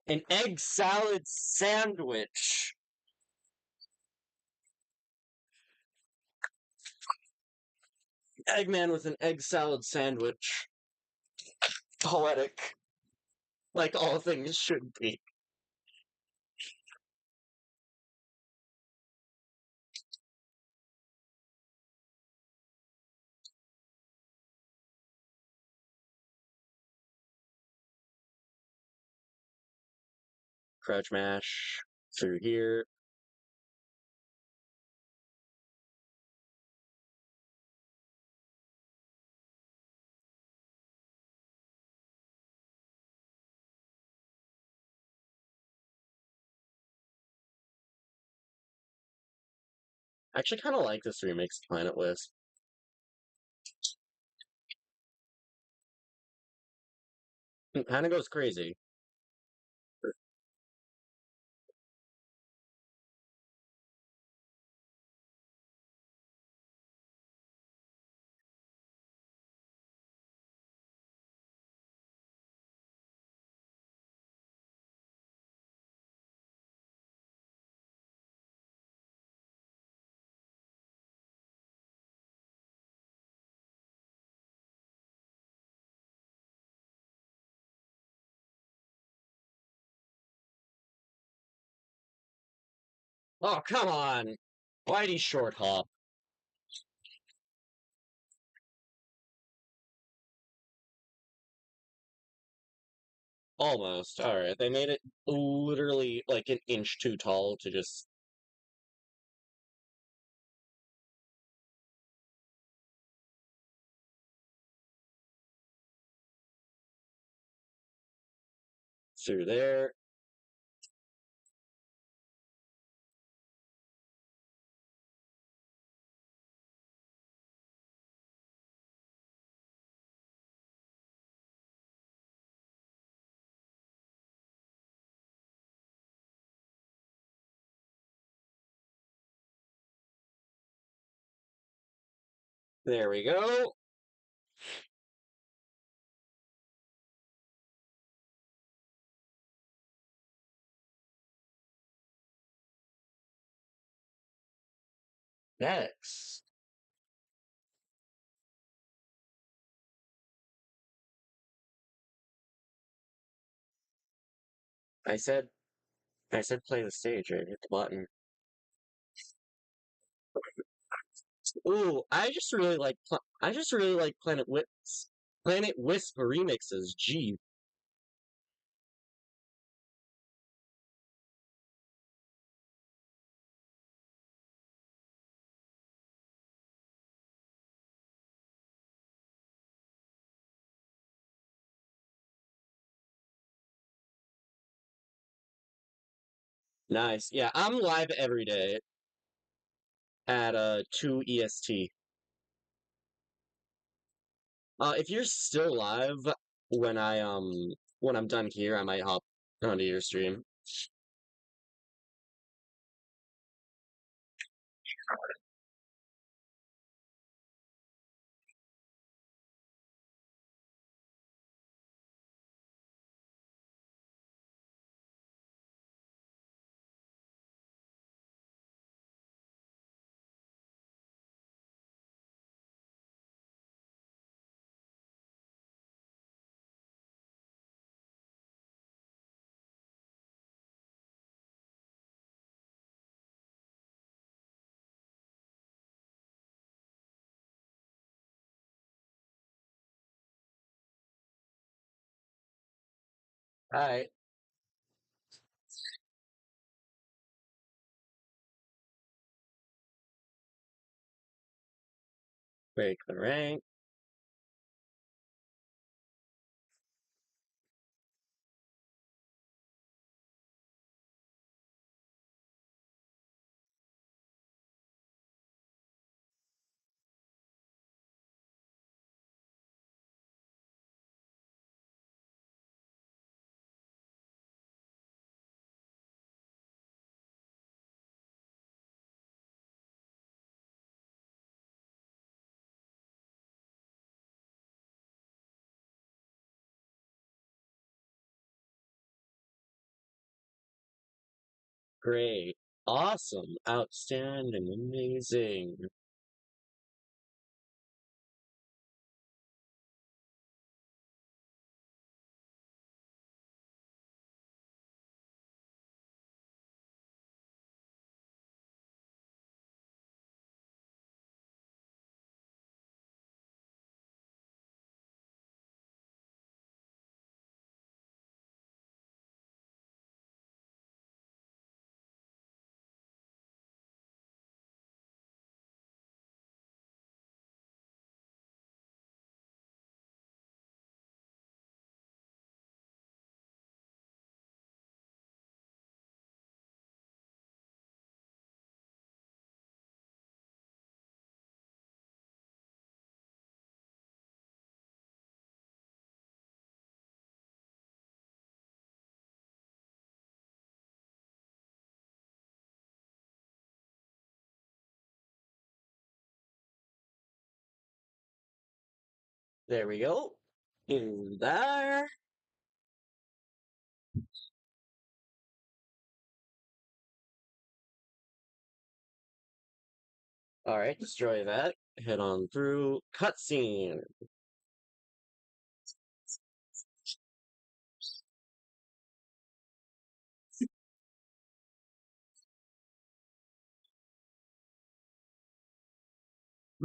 Speaker 1: an egg salad sandwich. Eggman with an egg salad sandwich. Poetic. Like all things should be. Crouch mash through here. I actually kind of like this remix of Planet Wisp. Hannah goes crazy. Oh, come on. Whitey short hop. Almost. Alright, they made it literally like an inch too tall to just through there. There we go. Next. I said I said play the stage, right? Hit the button. Ooh, I just really like Planet Wisp remixes. Gee, nice. Yeah, I'm live every day at 2 EST. If you're still live when when I'm done here, I might hop onto your stream. Alright, break the rank. Great. Awesome. Outstanding. Amazing. There we go. In there. Alright, destroy that. Head on through. Cutscene.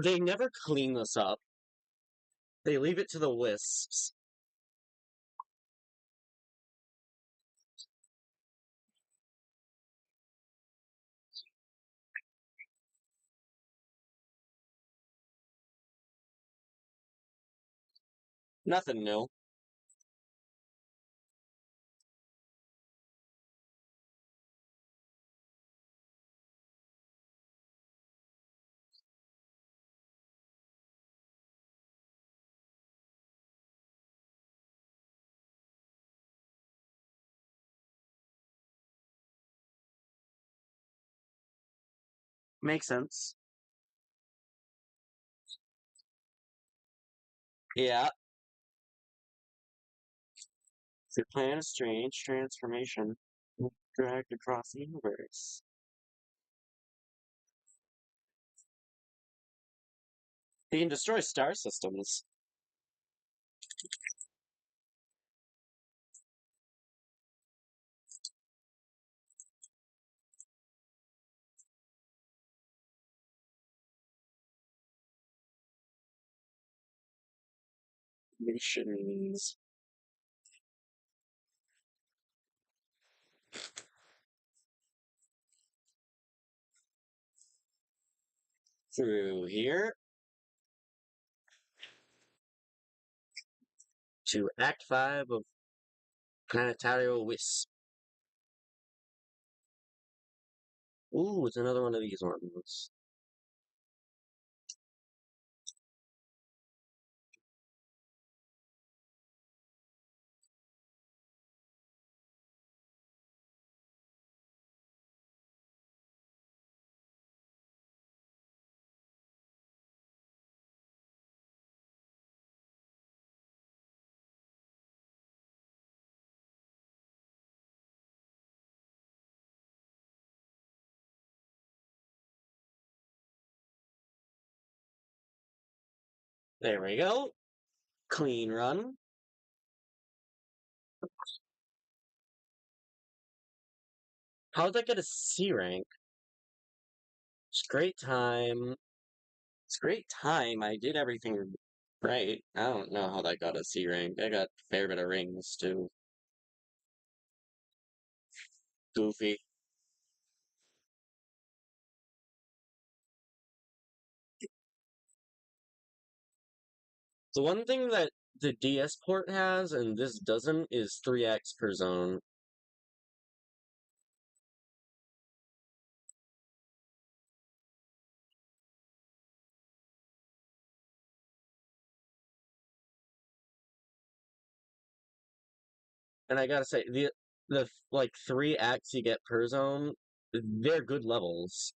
Speaker 1: They never clean this up. They leave it to the wisps. Nothing new. Makes sense. Yeah. The plan a strange transformation dragged across the universe. They can destroy star systems. Missions. Through here to Act 5 of Planetario Wisp. Ooh, it's another one of these ones. There we go. Clean run. How did I get a C rank? It's great time. It's great time. I did everything right. I don't know how that got a C rank. I got a fair bit of rings too. Goofy. The one thing that the DS port has and this doesn't is 3x per zone. And I gotta say, the like 3 acts you get per zone, they're good levels.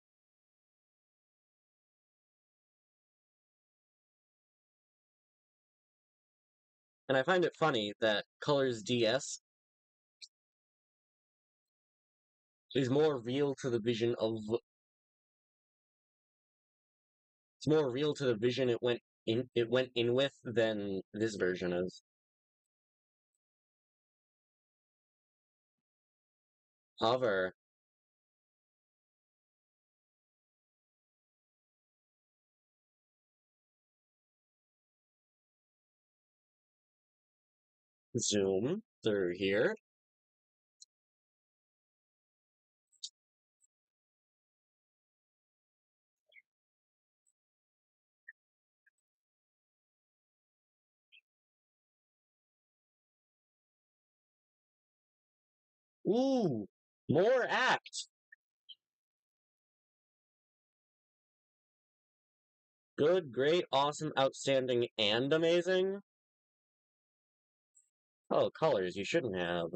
Speaker 1: And I find it funny that Colors DS is more real to the vision of it's more real to the vision it went in with than this version is. Hover. Zoom through here. Ooh, more act. Good, great, awesome, outstanding, and amazing. Oh, colors you shouldn't have.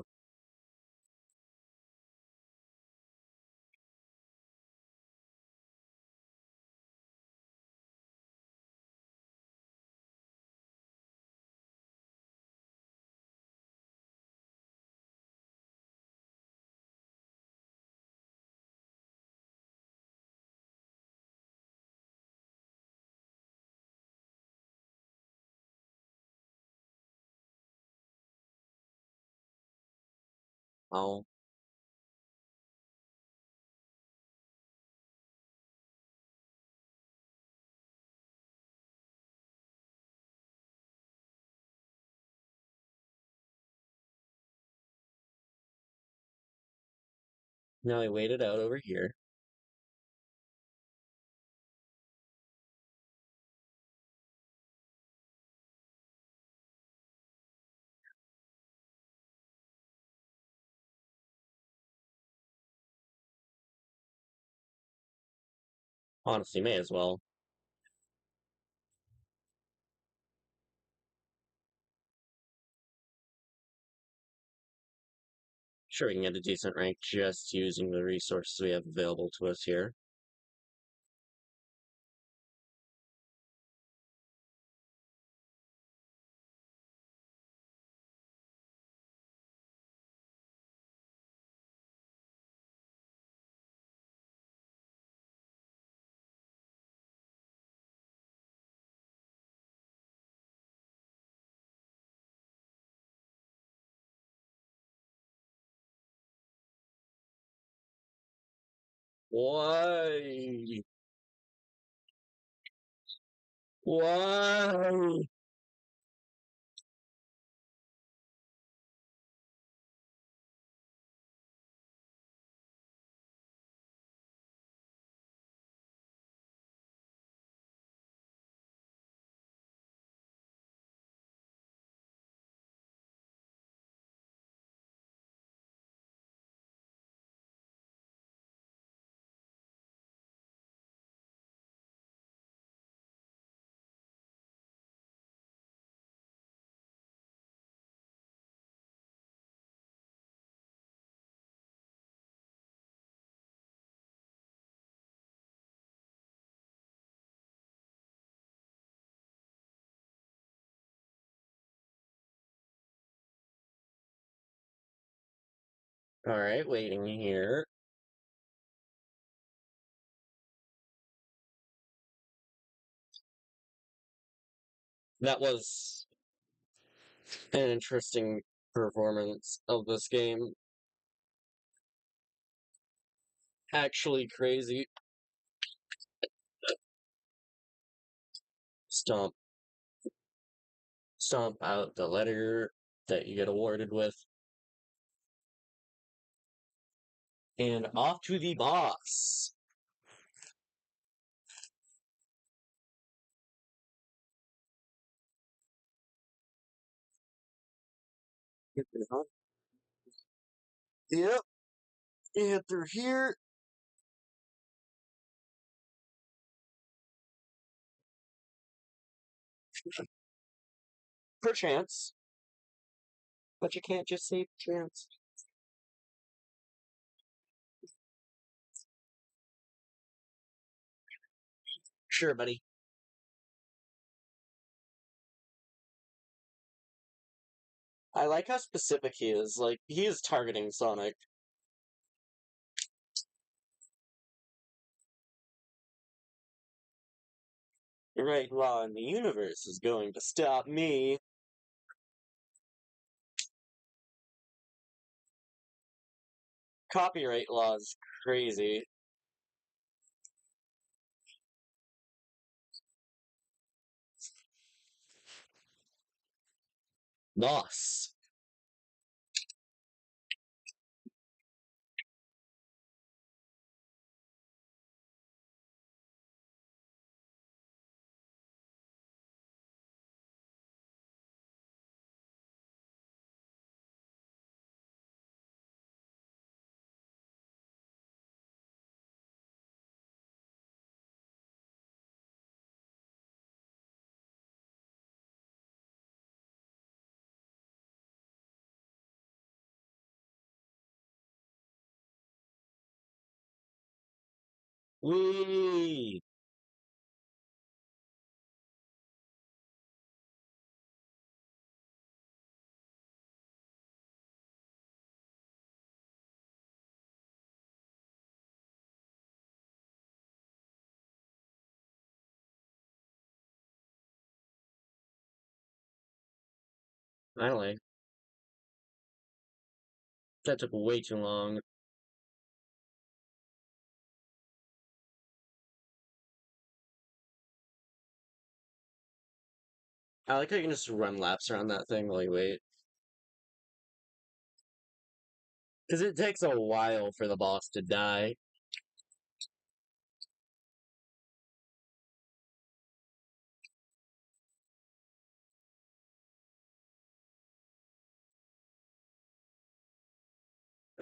Speaker 1: Oh. Now I waited out over here. Honestly, may as well. Sure, we can get a decent rank just using the resources we have available to us here. Why? Why? Alright, waiting here. That was an interesting performance of this game. Actually crazy. Stomp. Stomp out the letter that you get awarded with. And off to the boss. Yep. And through here. Perchance. But you can't just say chance. Sure, buddy. I like how specific he is. Like, he is targeting Sonic. The right law in the universe is going to stop me. Copyright law is crazy. Nice. Wee. Finally. That took way too long. I like how you can just run laps around that thing while you wait. Because it takes a while for the boss to die.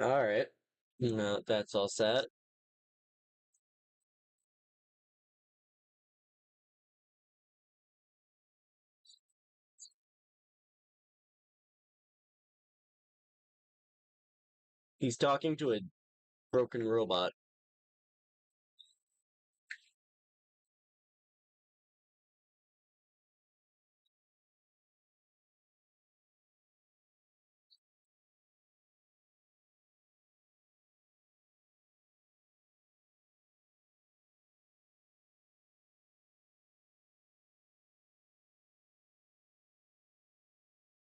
Speaker 1: Alright. No, that's all set. He's talking to a broken robot.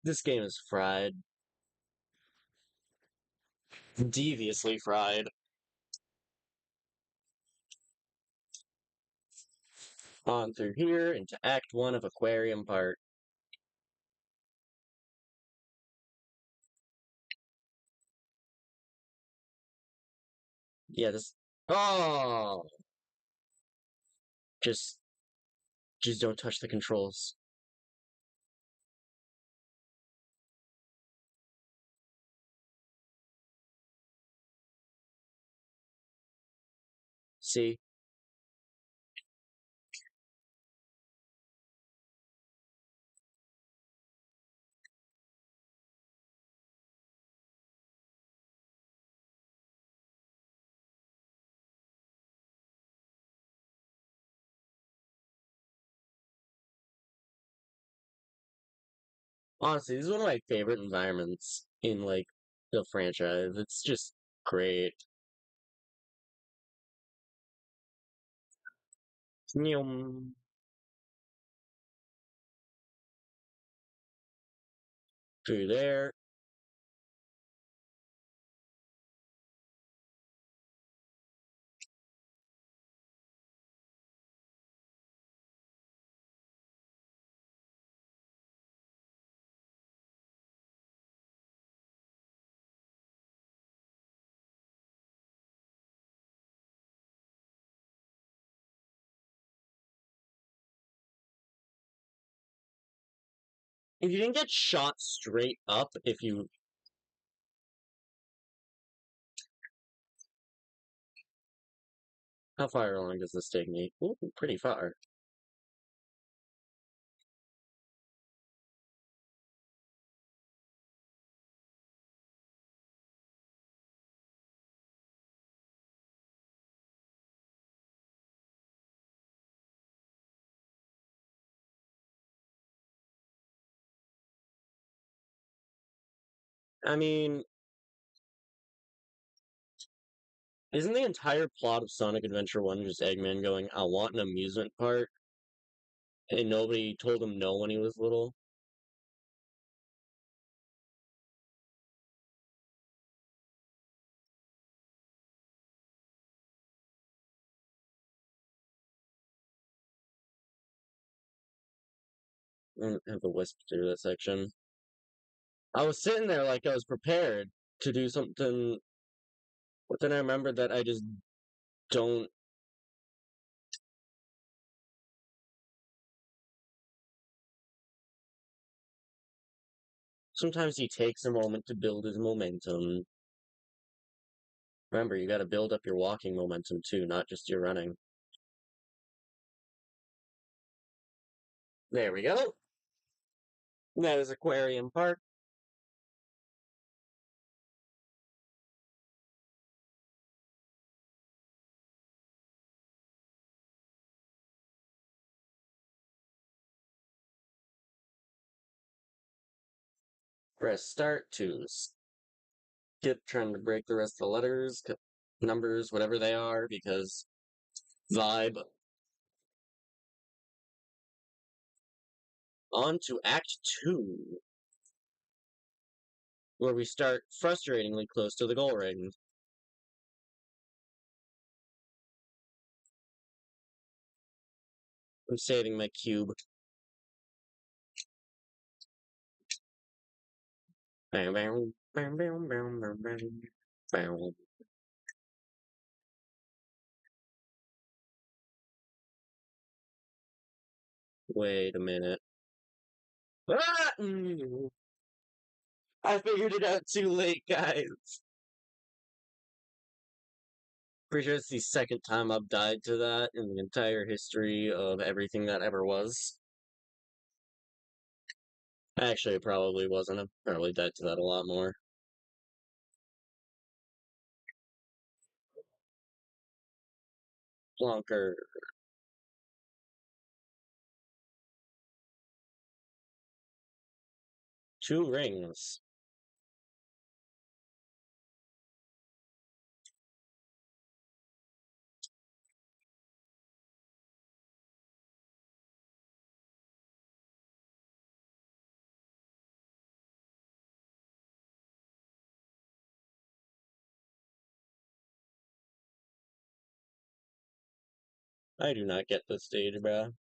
Speaker 1: This game is fried. Deviously fried. On through here into Act 1 of Aquarium Park. Yeah, this. Oh! Just. Just don't touch the controls. See? Honestly, this is one of my favorite environments in, like, the franchise. It's just great. Nyum. Through there. If you didn't get shot straight up, if you. How far along does this take me? Ooh, pretty far. I mean, isn't the entire plot of Sonic Adventure 1 just Eggman going, I want an amusement park? And nobody told him no when he was little? I don't have the wisp through that section. I was sitting there like I was prepared to do something, but then I remembered that I just don't. Sometimes he takes a moment to build his momentum. Remember, you gotta build up your walking momentum too, not just your running. There we go. That is Aquarium Park. Press start to skip trying to break the rest of the letters, numbers, whatever they are, because vibe. On to Act 2. where we start frustratingly close to the goal ring. I'm saving my cube. Bam, bam, bam, bam, bam, bam, bam, bam. Wait a minute. Ah! I figured it out too late, guys. Pretty sure it's the second time I've died to that in the entire history of everything that ever was. Actually, it probably wasn't. I've probably died to that a lot more. Plonker. 2 rings. I do not get this stage, bruh.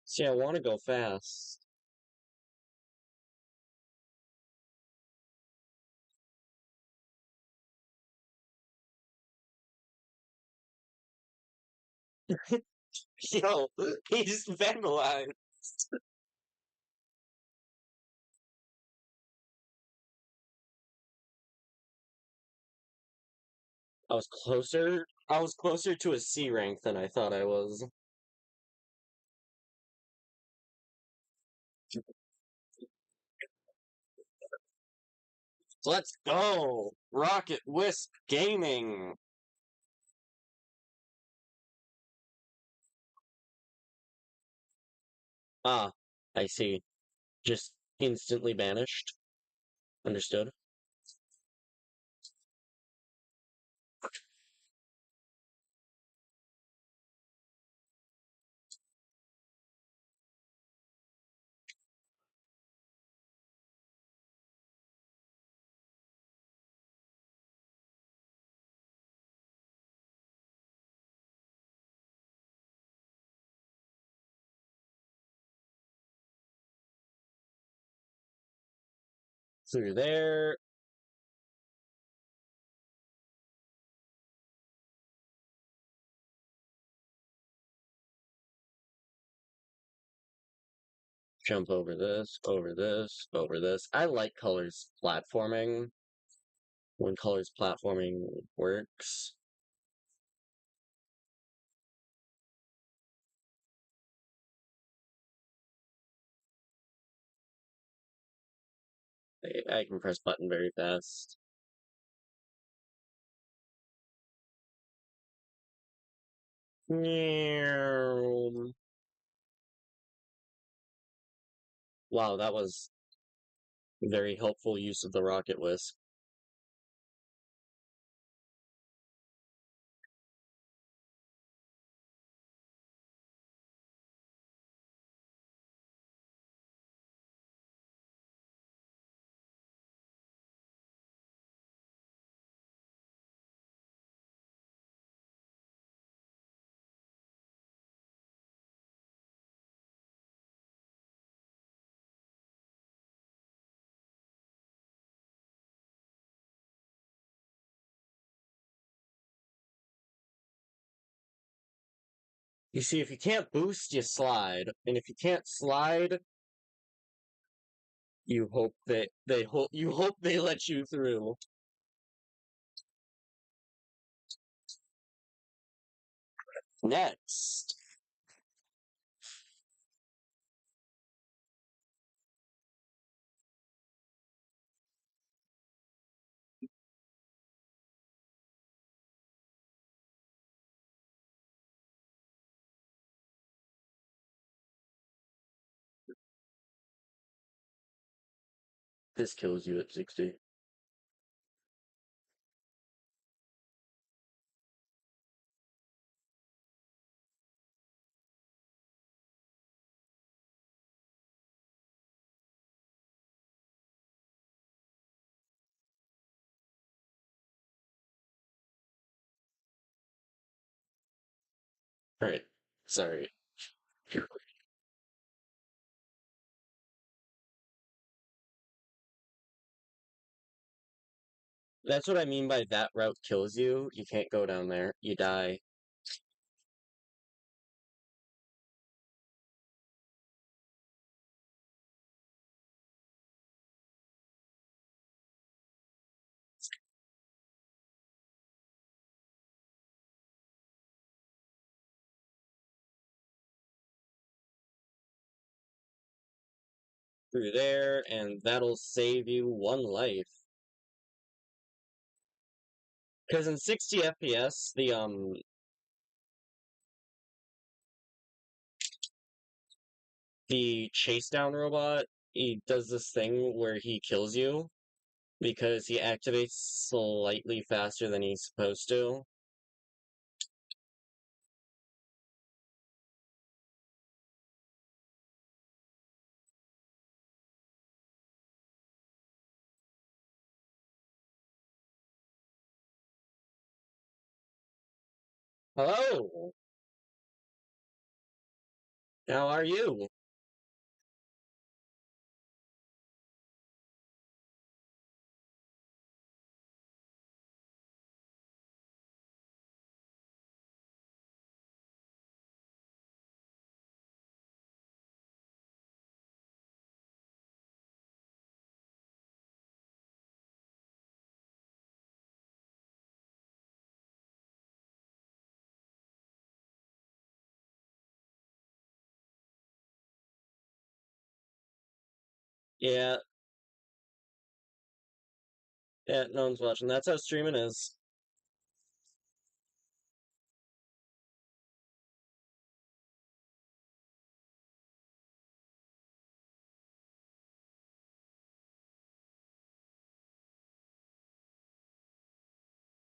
Speaker 1: See, I want to go fast. Yo, he's vandalized. I was closer to a C rank than I thought I was. Let's go! Rocket Wisp Gaming! Ah, I see. Just instantly banished. Understood. Through there. Jump over this, over this, over this. I like colors platforming when colors platforming works. I can press button very fast. Wow, that was very helpful use of the rocket wisp. You see, if you can't boost, you slide, and if you can't slide, you hope that you hope they let you through. Next, This kills you at 60. Right. Sorry. That's what I mean by that route kills you. You can't go down there. You die. Through there, and that'll save you one life. Because in 60 FPS, the chase down robot, he does this thing where he kills you because he activates slightly faster than he's supposed to. Hello! How are you? Yeah, yeah, no one's watching. That's how streaming is.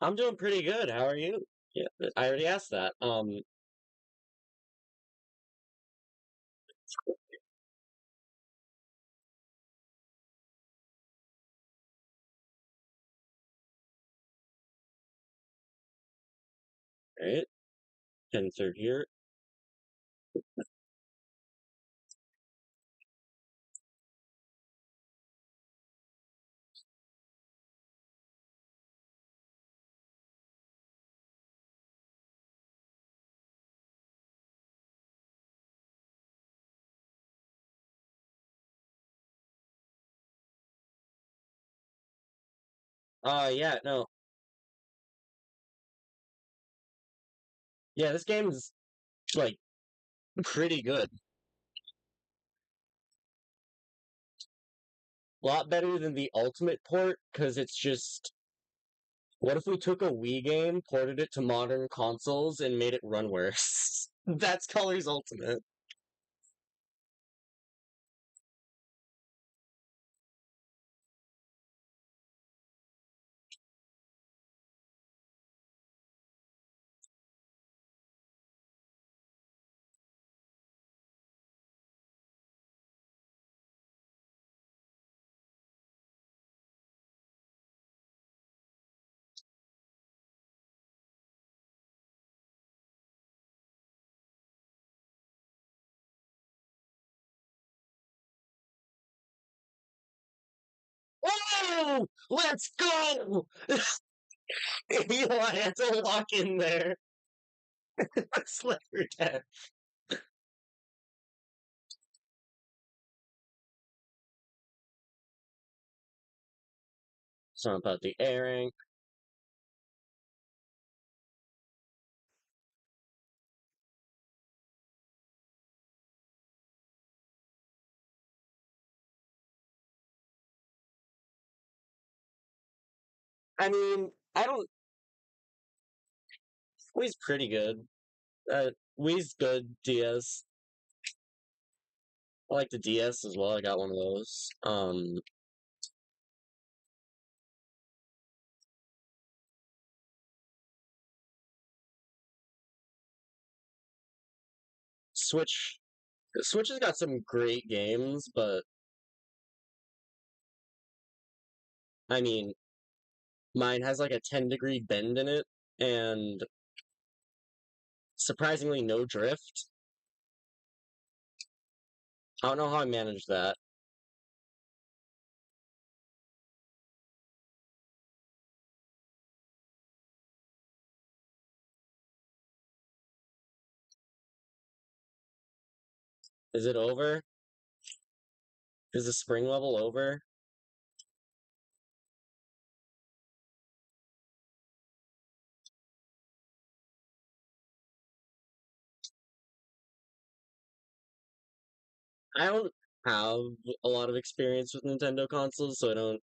Speaker 1: I'm doing pretty good. How are you? Yeah, I already asked that. Right, enter here. Yeah, no. Yeah, this game is, like, pretty good. A lot better than the Ultimate port, because it's just. What if we took a Wii game, ported it to modern consoles, and made it run worse? That's Color's Ultimate. Oh! Let's go! Eli had to walk in there. It's Left 4 Dead. So about the airing. I mean, I don't. Wii's pretty good. Uh, Wii's good. DS. I like the DS as well. I got one of those. Switch has got some great games, but I mean, mine has like a 10-degree bend in it, and surprisingly no drift. I don't know how I managed that. Is it over? Is the spring level over? I don't have a lot of experience with Nintendo consoles, so I don't.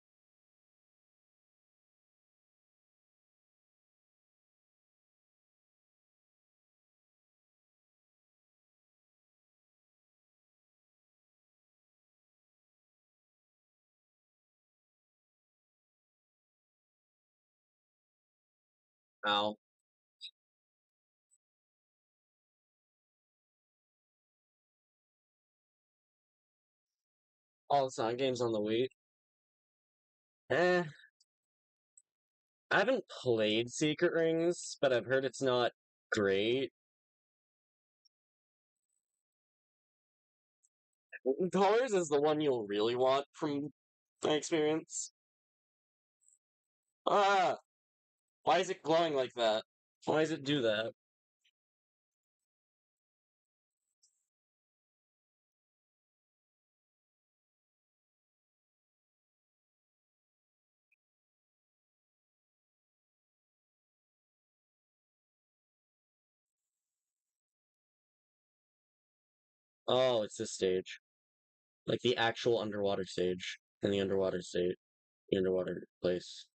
Speaker 1: Ow. All the Sonic games on the Wii. Eh, I haven't played Secret Rings, but I've heard it's not great. Colors is the one you'll really want from my experience. Ah, why is it glowing like that? Why does it do that? Oh, it's this stage. Like the actual underwater stage in the underwater state, the underwater place.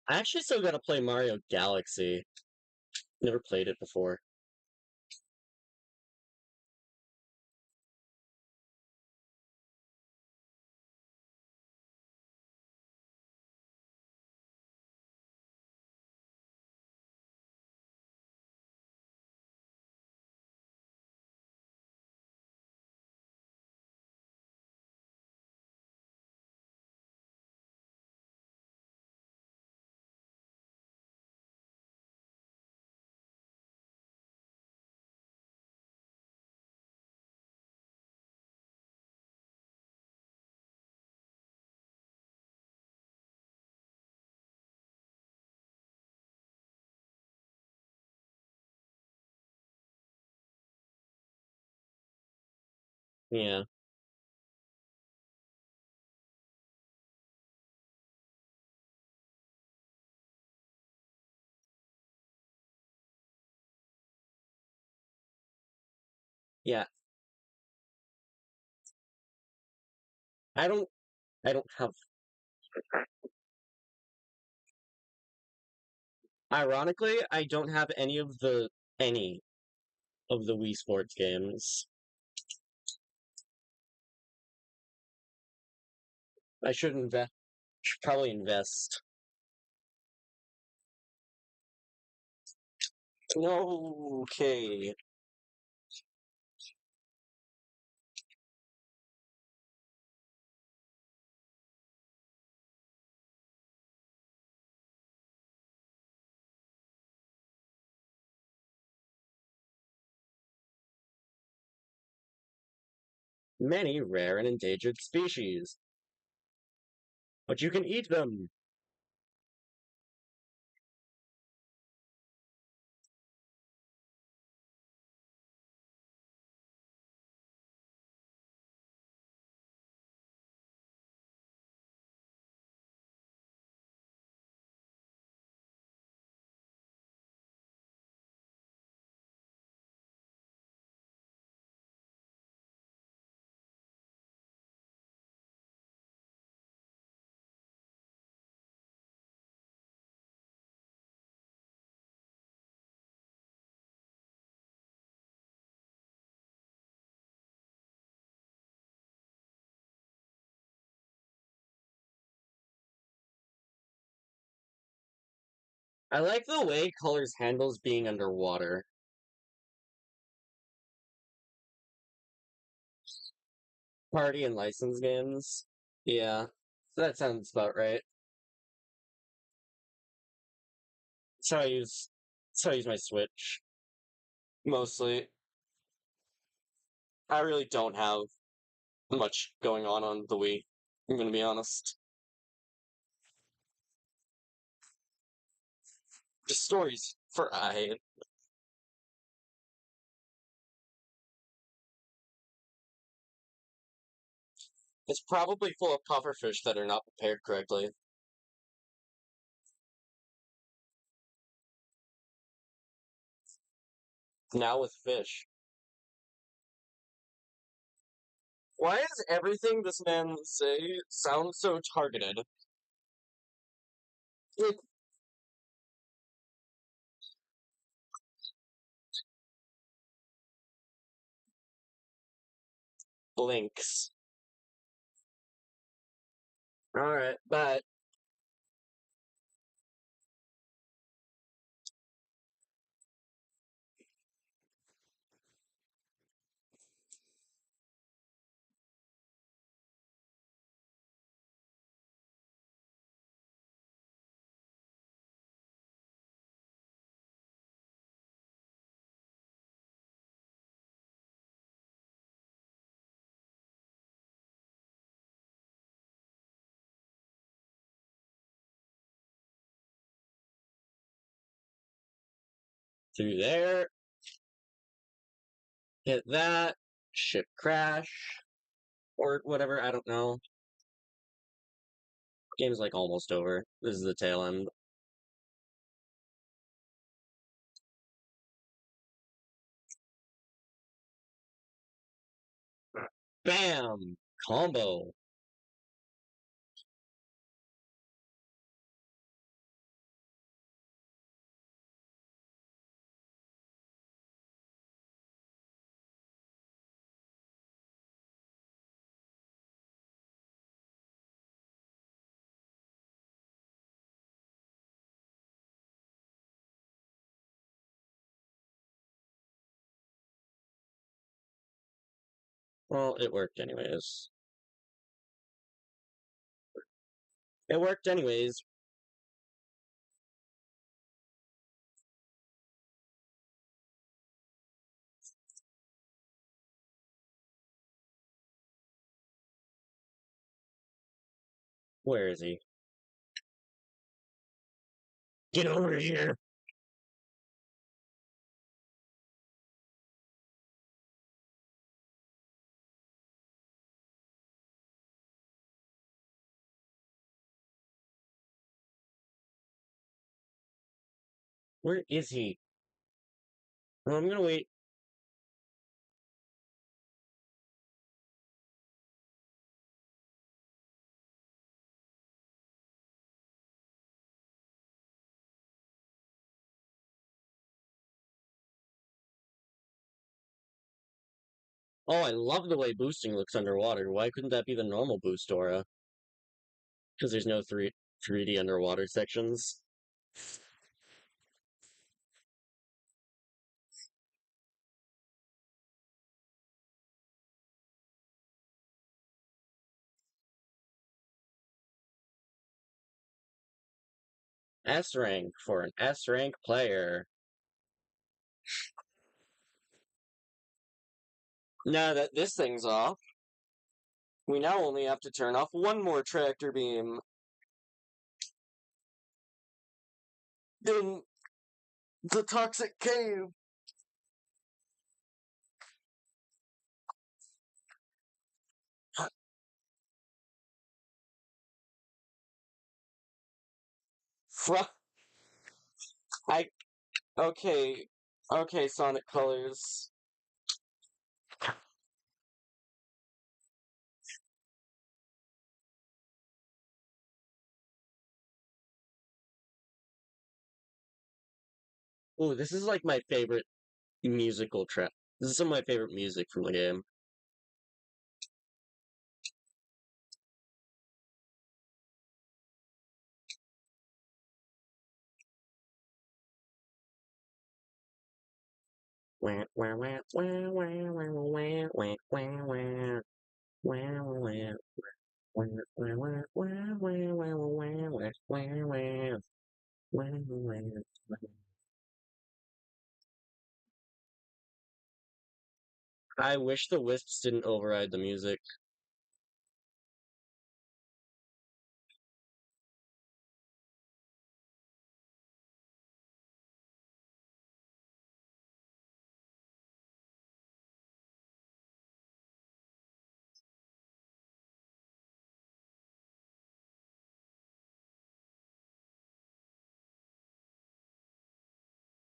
Speaker 1: I actually still gotta play Mario Galaxy. Never played it before. Yeah. Yeah. I don't I don't have ironically, I don't have any of the Wii Sports games. I should probably invest. No, okay. Many rare and endangered species. But you can eat them. I like the way Colors handles being underwater. Party and license games. Yeah, that sounds about right. That's how I use my Switch. Mostly. I really don't have much going on the Wii. I'm gonna be honest. Just stories for I. It's probably full of pufferfish that are not prepared correctly. Now with fish. Why does everything this man say sound so targeted? Like blinks. Alright, but through there, hit that, ship crash, or whatever, I don't know. Game's like almost over. This is the tail end. Bam! Combo. Well, it worked anyways. It worked anyways. Where is he? Get over here! Where is he? Well, I'm gonna wait. Oh, I love the way boosting looks underwater. Why couldn't that be the normal boost aura? Because there's no 3D underwater sections. S rank for an S rank player. Now that this thing's off, we now only have to turn off one more tractor beam. Then the toxic cave. I okay, okay, Sonic Colors. Oh, this is like my favorite musical track. This is some of my favorite music from the game. Wah, wah, wah, wah, wah, wah, wah, wah, wah, wah. Wah, wah, wah, wah, wah, wah, wah, wah, wah, wah, wah, wah. Wah, wah, wah. I wish the Wisps didn't override the music.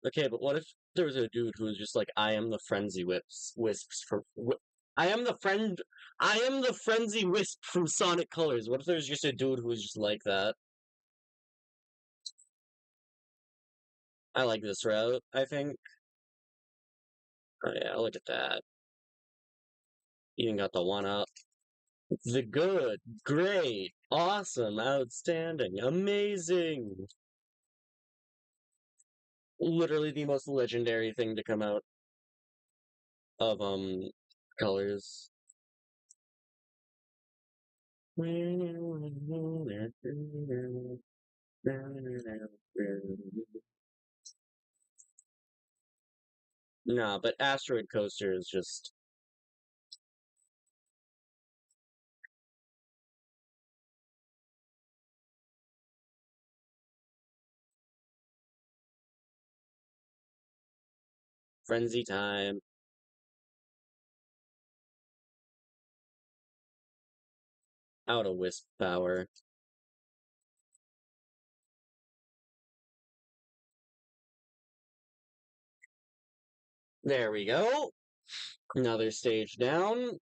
Speaker 1: Okay, but what if there was a dude who was just like, I am the frenzy wisps from I am the friend I am the frenzy wisp from Sonic Colors. What if there's just a dude who was just like that? I like this route, I think. Oh yeah, look at that. Even got the one up. The good, great, awesome, outstanding, amazing. Literally the most legendary thing to come out of Colors. Nah, but Asteroid Coaster is just frenzy time. Out of wisp power. There we go. Another stage down.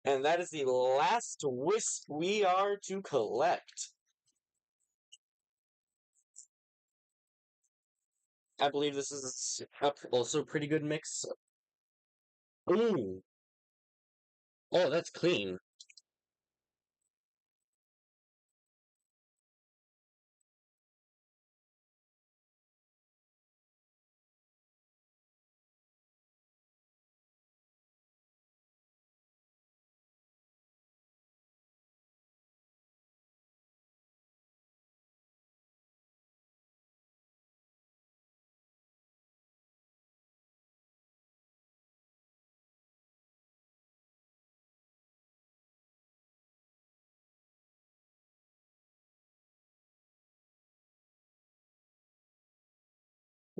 Speaker 1: And that is the last wisp we are to collect. I believe this is also a pretty good mix. Ooh. Oh, that's clean.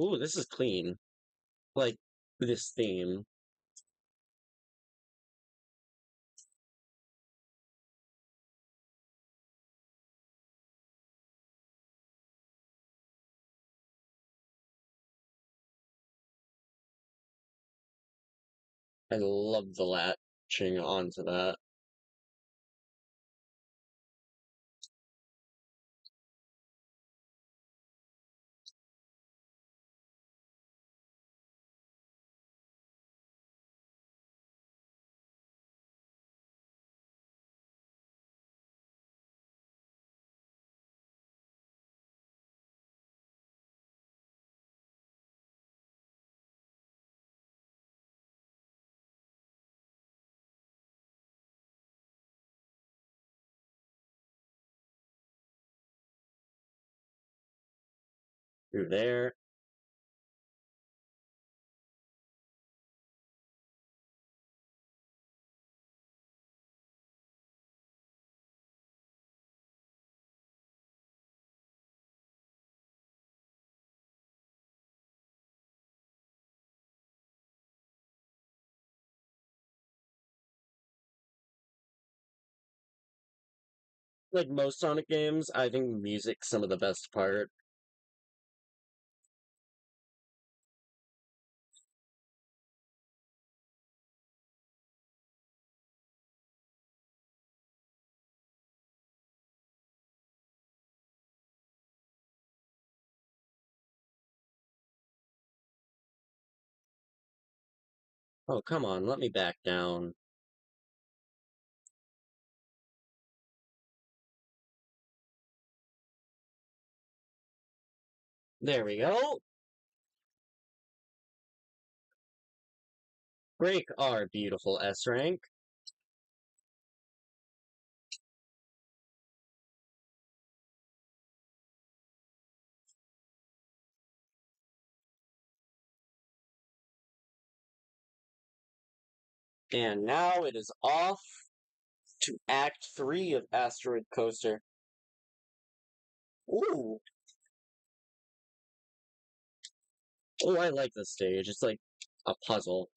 Speaker 1: Ooh, this is clean. Like, this theme. I love the latching onto that. Through there. Like most Sonic games, I think music's some of the best part. Oh, come on, let me back down. There we go. Break our beautiful S rank. And now it is off to Act 3 of Asteroid Coaster. Ooh. Oh, I like this stage. It's like a puzzle.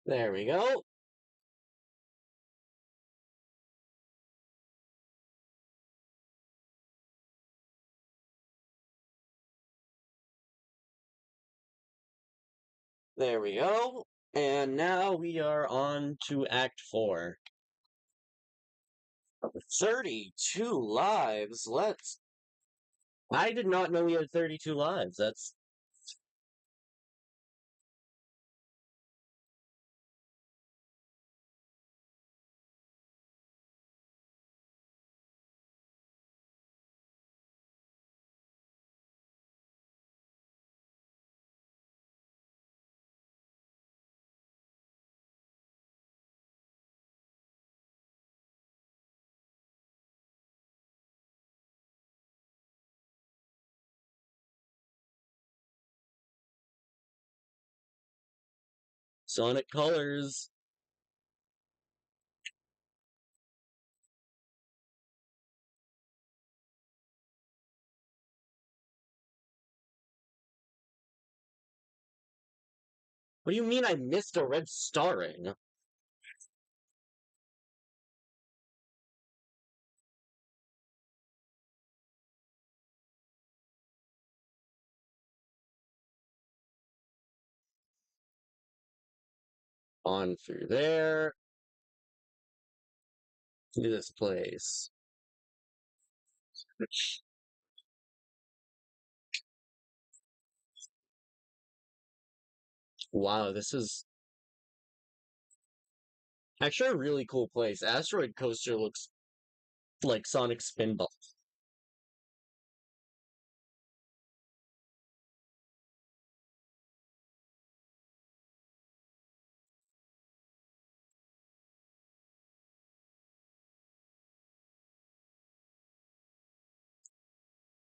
Speaker 1: There we go. There we go. And now we are on to Act 4. 32 lives. I did not know we had 32 lives. That's. Sonic Colors. What do you mean I missed a red starring? On through there. To this place. Wow, this is actually a really cool place. Asteroid Coaster looks like Sonic Spinball.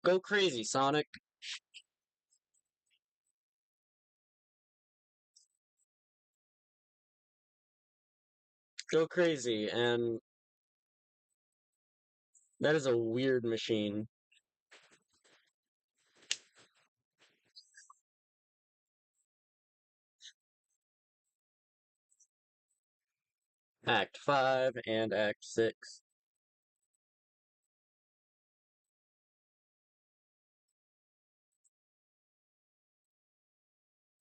Speaker 1: Go crazy, Sonic. Go crazy. And that is a weird machine. Act 5 and Act 6.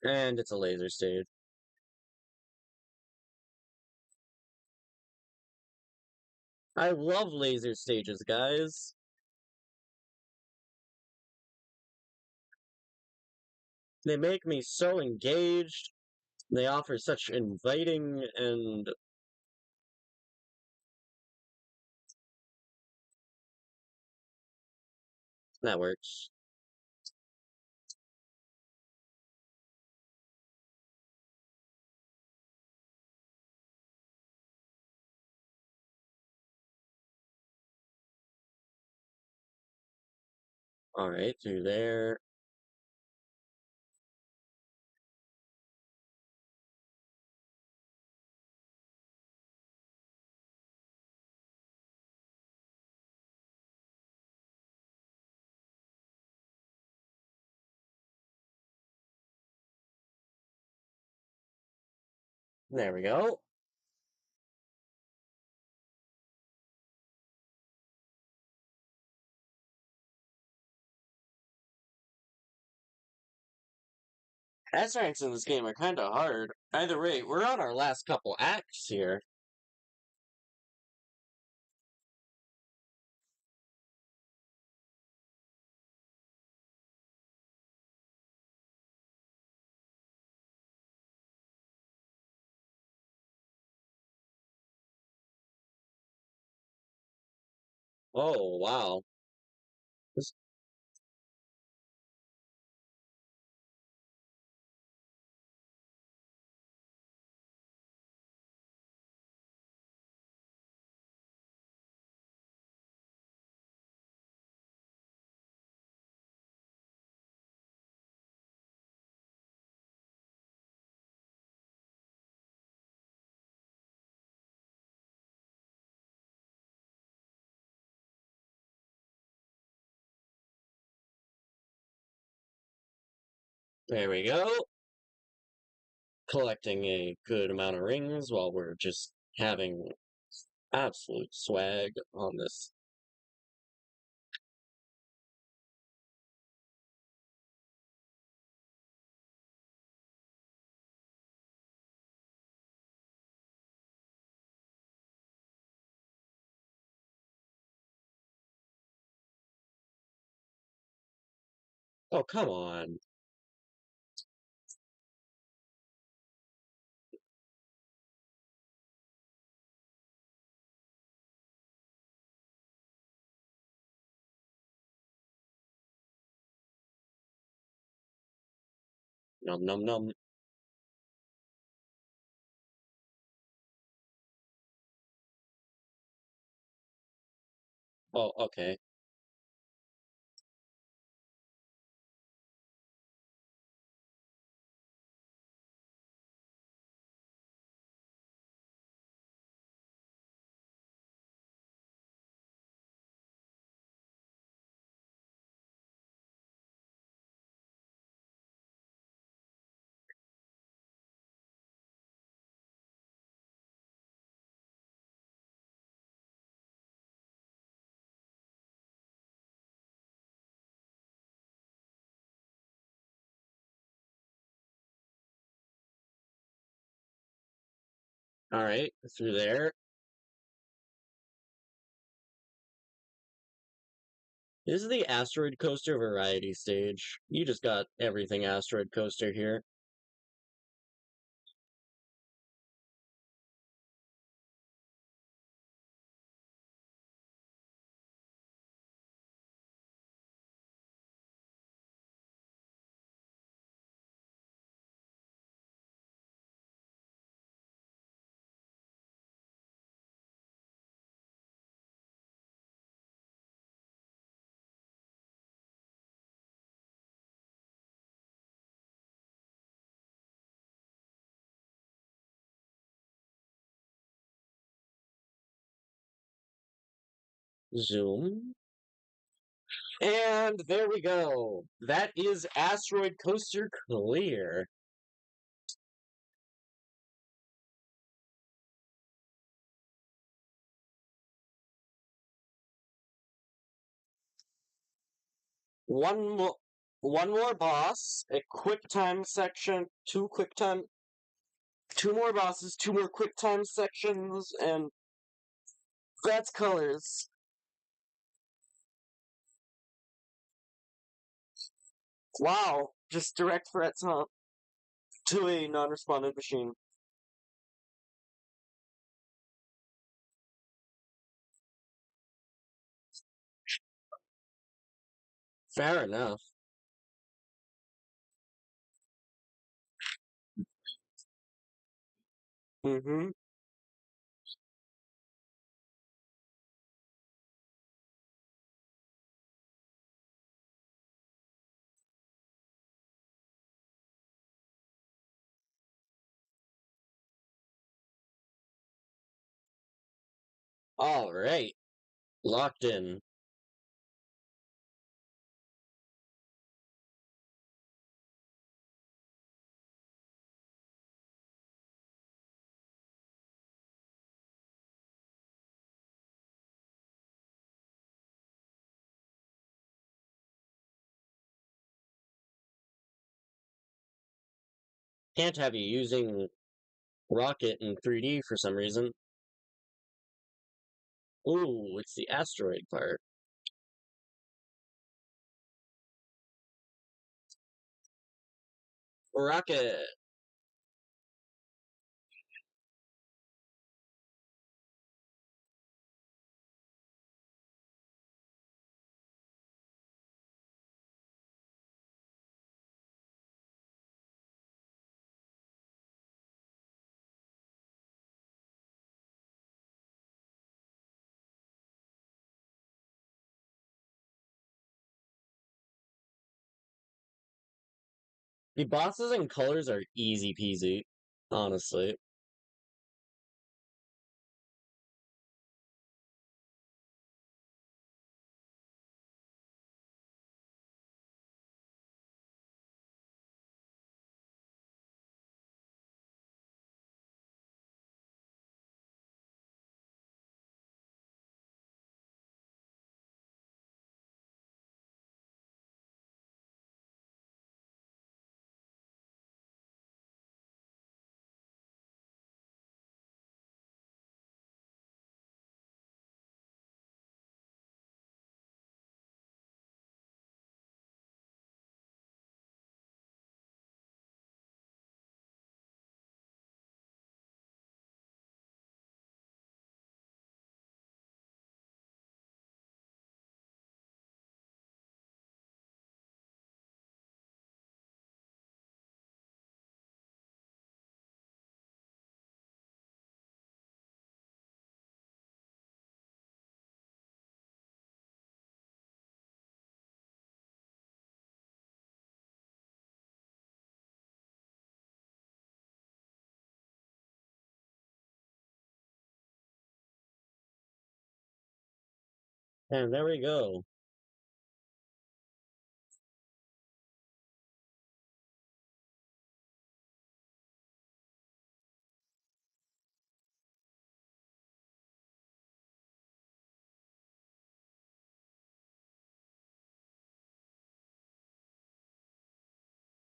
Speaker 1: And it's a laser stage. I love laser stages, guys. They make me so engaged. They offer such inviting and that works. Alright, through there. There we go. S ranks in this game are kinda hard. Either way, we're on our last couple acts here. Oh, wow. This- There we go. Collecting a good amount of rings while we're just having absolute swag on this. Oh, come on. Num num num. Oh, okay. Alright, through there. This is the Asteroid Coaster Variety Stage. You just got everything Asteroid Coaster here. Zoom. And there we go. That is Asteroid Coaster clear. One more boss, a quick time section, two more bosses, two more quick time sections, and that's colors. Wow, just direct threats, huh? To a non-respondent machine. Fair enough. Mm-hmm. Alright. Locked in. Can't have you using Rocket in 3D for some reason. Ooh, it's the asteroid part. Rocket! The bosses and colors are easy peasy, honestly. And there we go.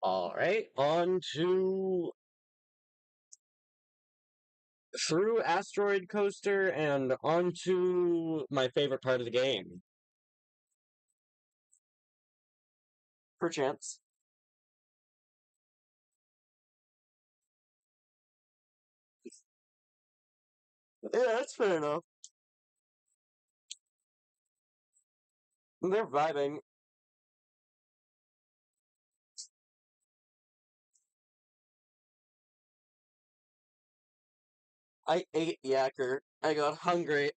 Speaker 1: Alright, on to through Asteroid Coaster and onto my favorite part of the game. Perchance. Yeah, that's fair enough. They're vibing. I ate Yacker. I got hungry.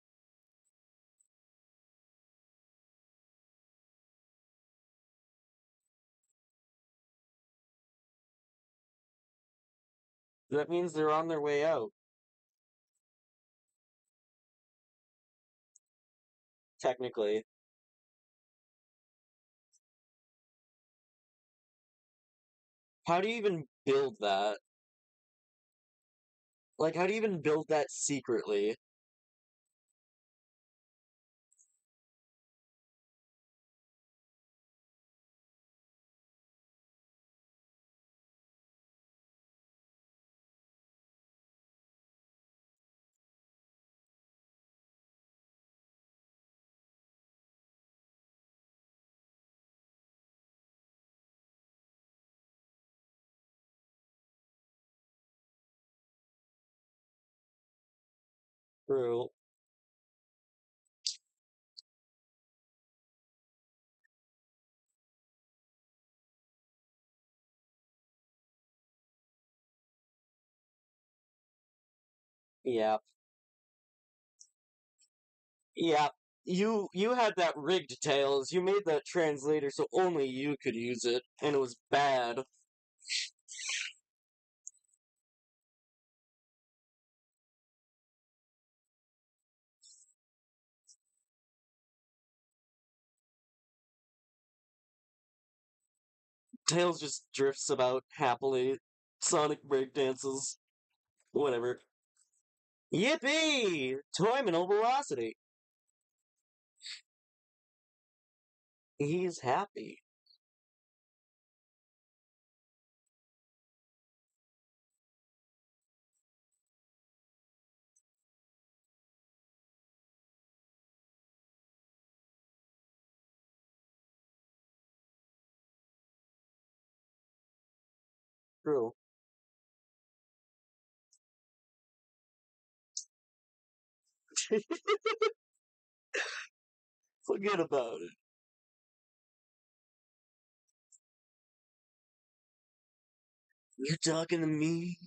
Speaker 1: That means they're on their way out, technically. How do you even build that? Like, how do you even build that secretly? True. Yeah. Yeah. You had that rigged, Tails. You made that translator so only you could use it, and it was bad. Tails just drifts about happily. Sonic breakdances. Whatever. Yippee! Terminal velocity. He's happy. True. Forget about it. You talking to me?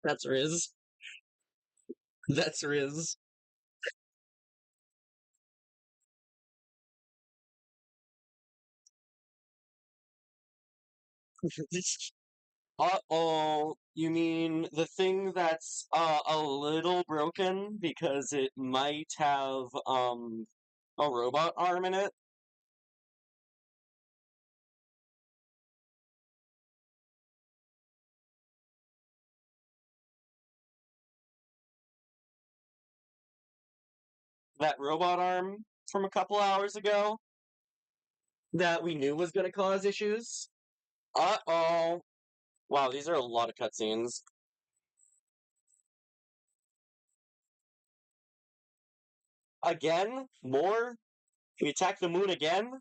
Speaker 1: That's Riz. That's Riz. Uh-oh, you mean the thing that's a little broken because it might have a robot arm in it? That robot arm from a couple hours ago that we knew was going to cause issues? Uh-oh. Wow, these are a lot of cutscenes. Again? More? We attack the moon again?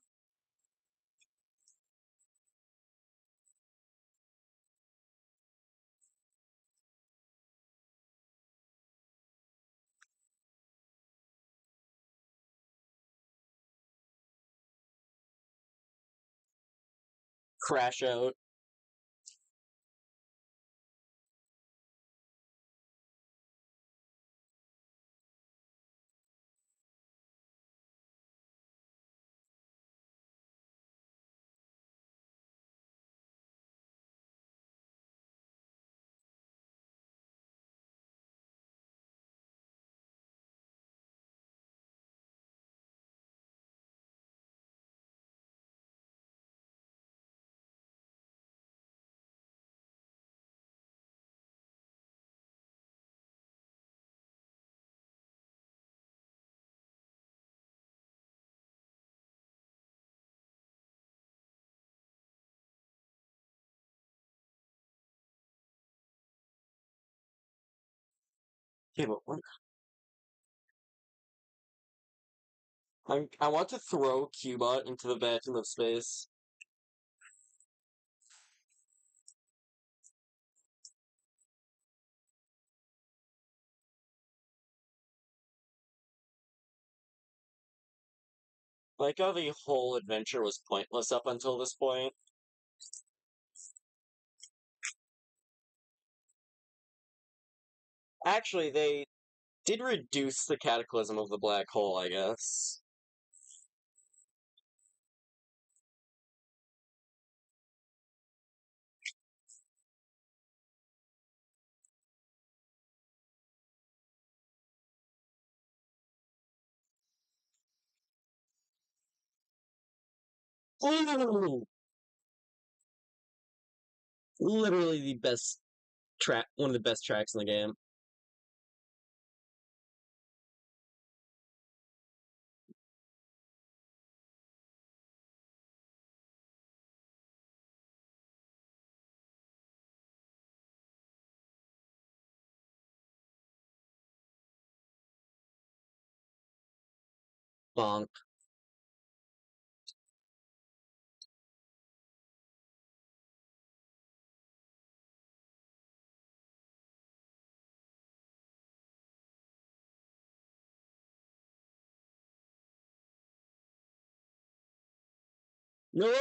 Speaker 1: Crash out. Okay, but I want to throw Cubot into the vacuum of space. Like how the whole adventure was pointless up until this point. Actually, they did reduce the cataclysm of the black hole, I guess. Ooh, literally the best track, one of the best tracks in the game. Bonk. No!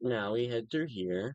Speaker 1: Now we head through here.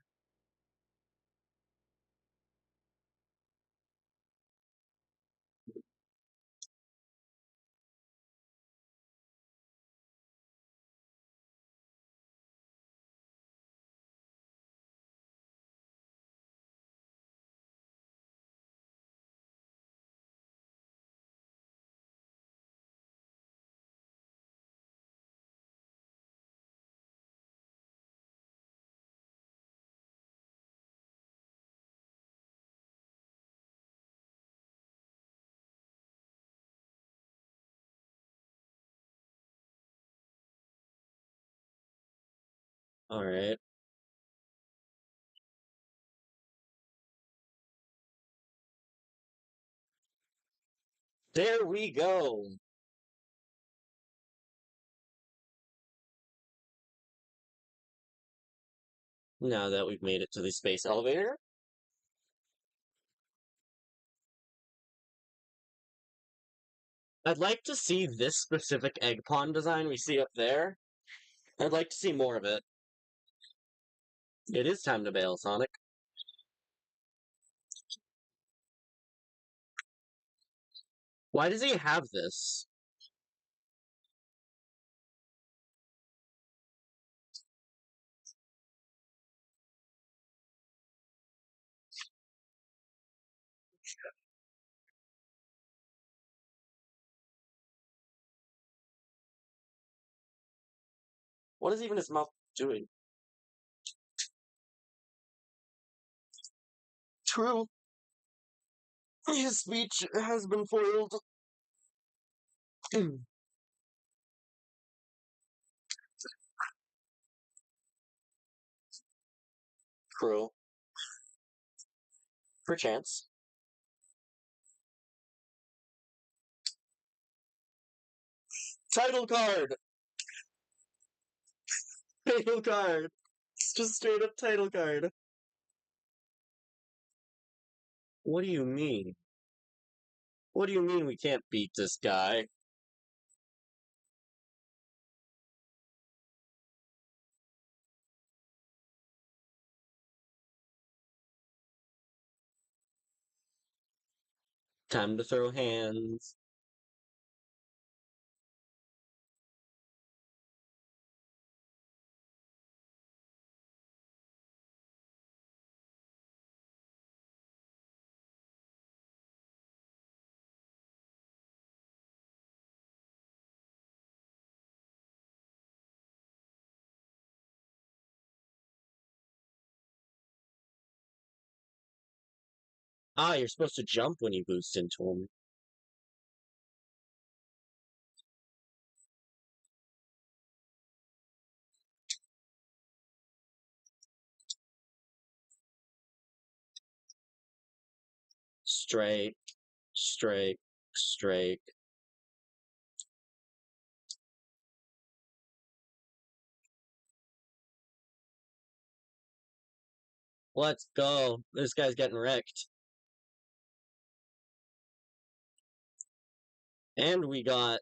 Speaker 1: Alright. There we go! Now that we've made it to the space elevator. I'd like to see this specific egg pond design we see up there. I'd like to see more of it. It is time to bail, Sonic. Why does he have this? What is even his mouth doing? True. His speech has been foiled. True. Perchance. Title card! Title card! It's just straight up title card. What do you mean? What do you mean we can't beat this guy? Time to throw hands. Ah, you're supposed to jump when you boost into him. Straight, straight, straight. Let's go. This guy's getting wrecked. And we got...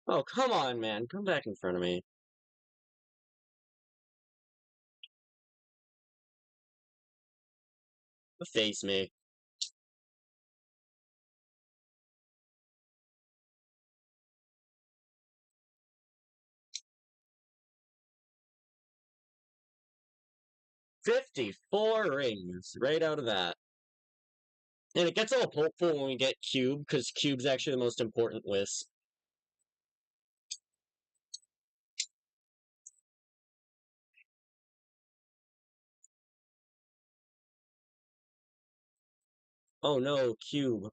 Speaker 1: Oh, come on, man. Come back in front of me. Face me. $54 rings right out of that. And it gets all hopeful when we get Cube, because Cube's actually the most important wisp. Oh no, Cube.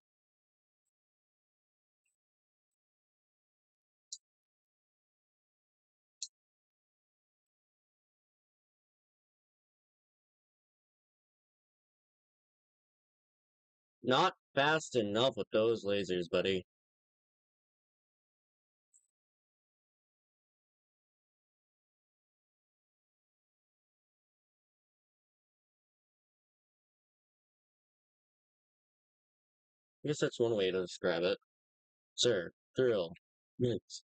Speaker 1: Not fast enough with those lasers, buddy. I guess that's one way to describe it. Sir, thrill, mix,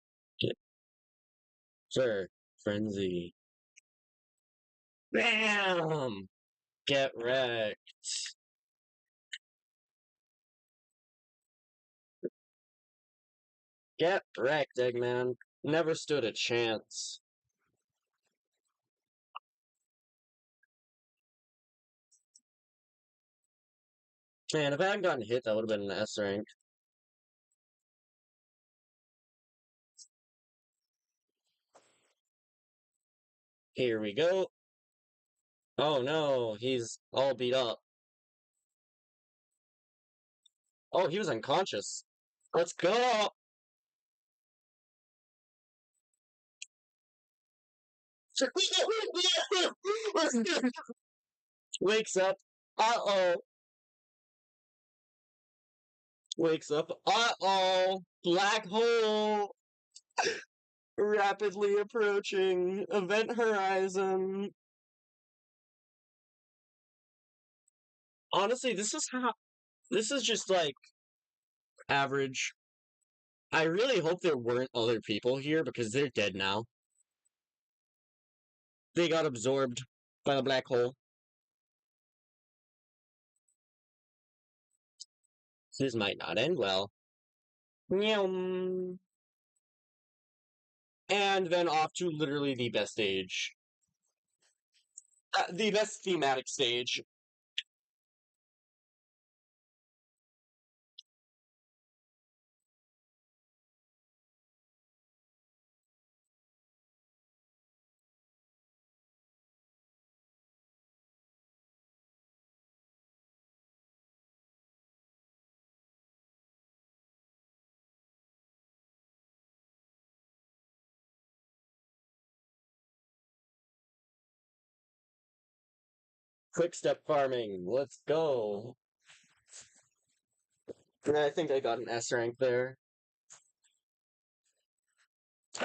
Speaker 1: get, sir, frenzy. Bam! Get wrecked. Get wrecked, Eggman. Never stood a chance. Man, if I hadn't gotten hit, that would have been an S rank. Here we go. Oh no, he's all beat up. Oh, he was unconscious. Let's go! Wakes up. Uh-oh. Wakes up. Uh-oh. Black hole. Rapidly approaching. Event horizon. Honestly, this is just like average. I really hope there weren't other people here because they're dead now. They got absorbed by the black hole. This might not end well. And then off to literally the best stage. The best thematic stage. Quick step farming. Let's go. And I think I got an S rank there.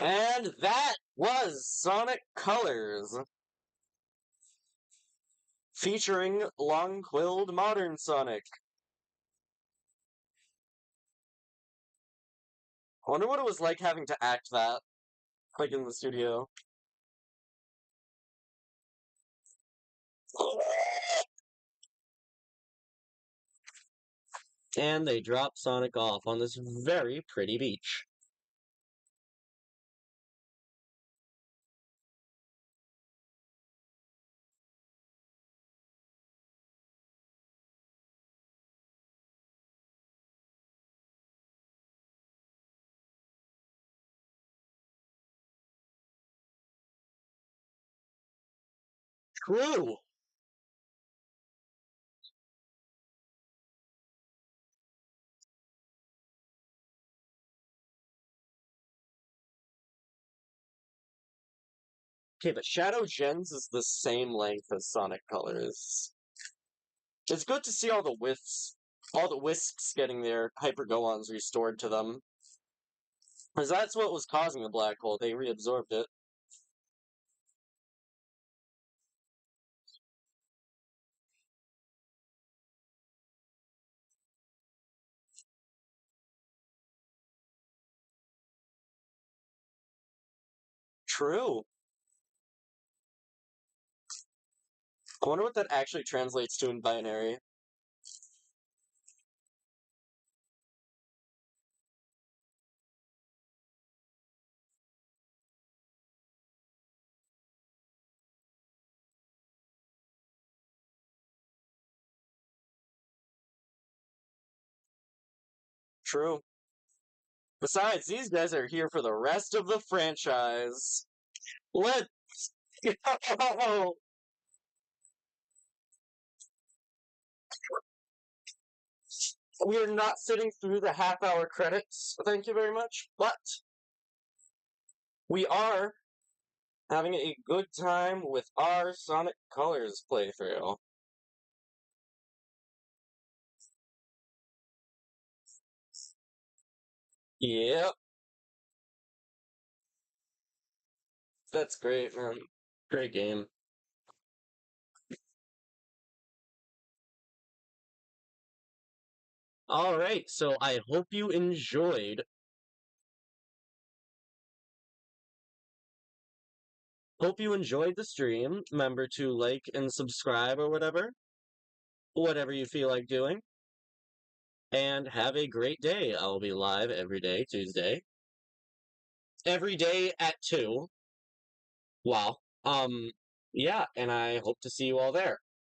Speaker 1: And that was Sonic Colors. Featuring long-quilled modern Sonic. I wonder what it was like having to act that, like in the studio. And they drop Sonic off on this very pretty beach. True! Okay, but Shadow Gens is the same length as Sonic Colors. It's good to see all the wisps getting their Hyper Goons restored to them. Because that's what was causing the black hole. They reabsorbed it. True. I wonder what that actually translates to in binary. True. Besides, these guys are here for the rest of the franchise. Let's go! We are not sitting through the half-hour credits, thank you very much, but we are having a good time with our Sonic Colors playthrough. Yep. That's great, man. Great game. Alright, so I hope you enjoyed. Hope you enjoyed the stream. Remember to like and subscribe or whatever you feel like doing. And have a great day. I'll be live every day, Tuesday. Every day at 2. Wow. Yeah, and I hope to see you all there.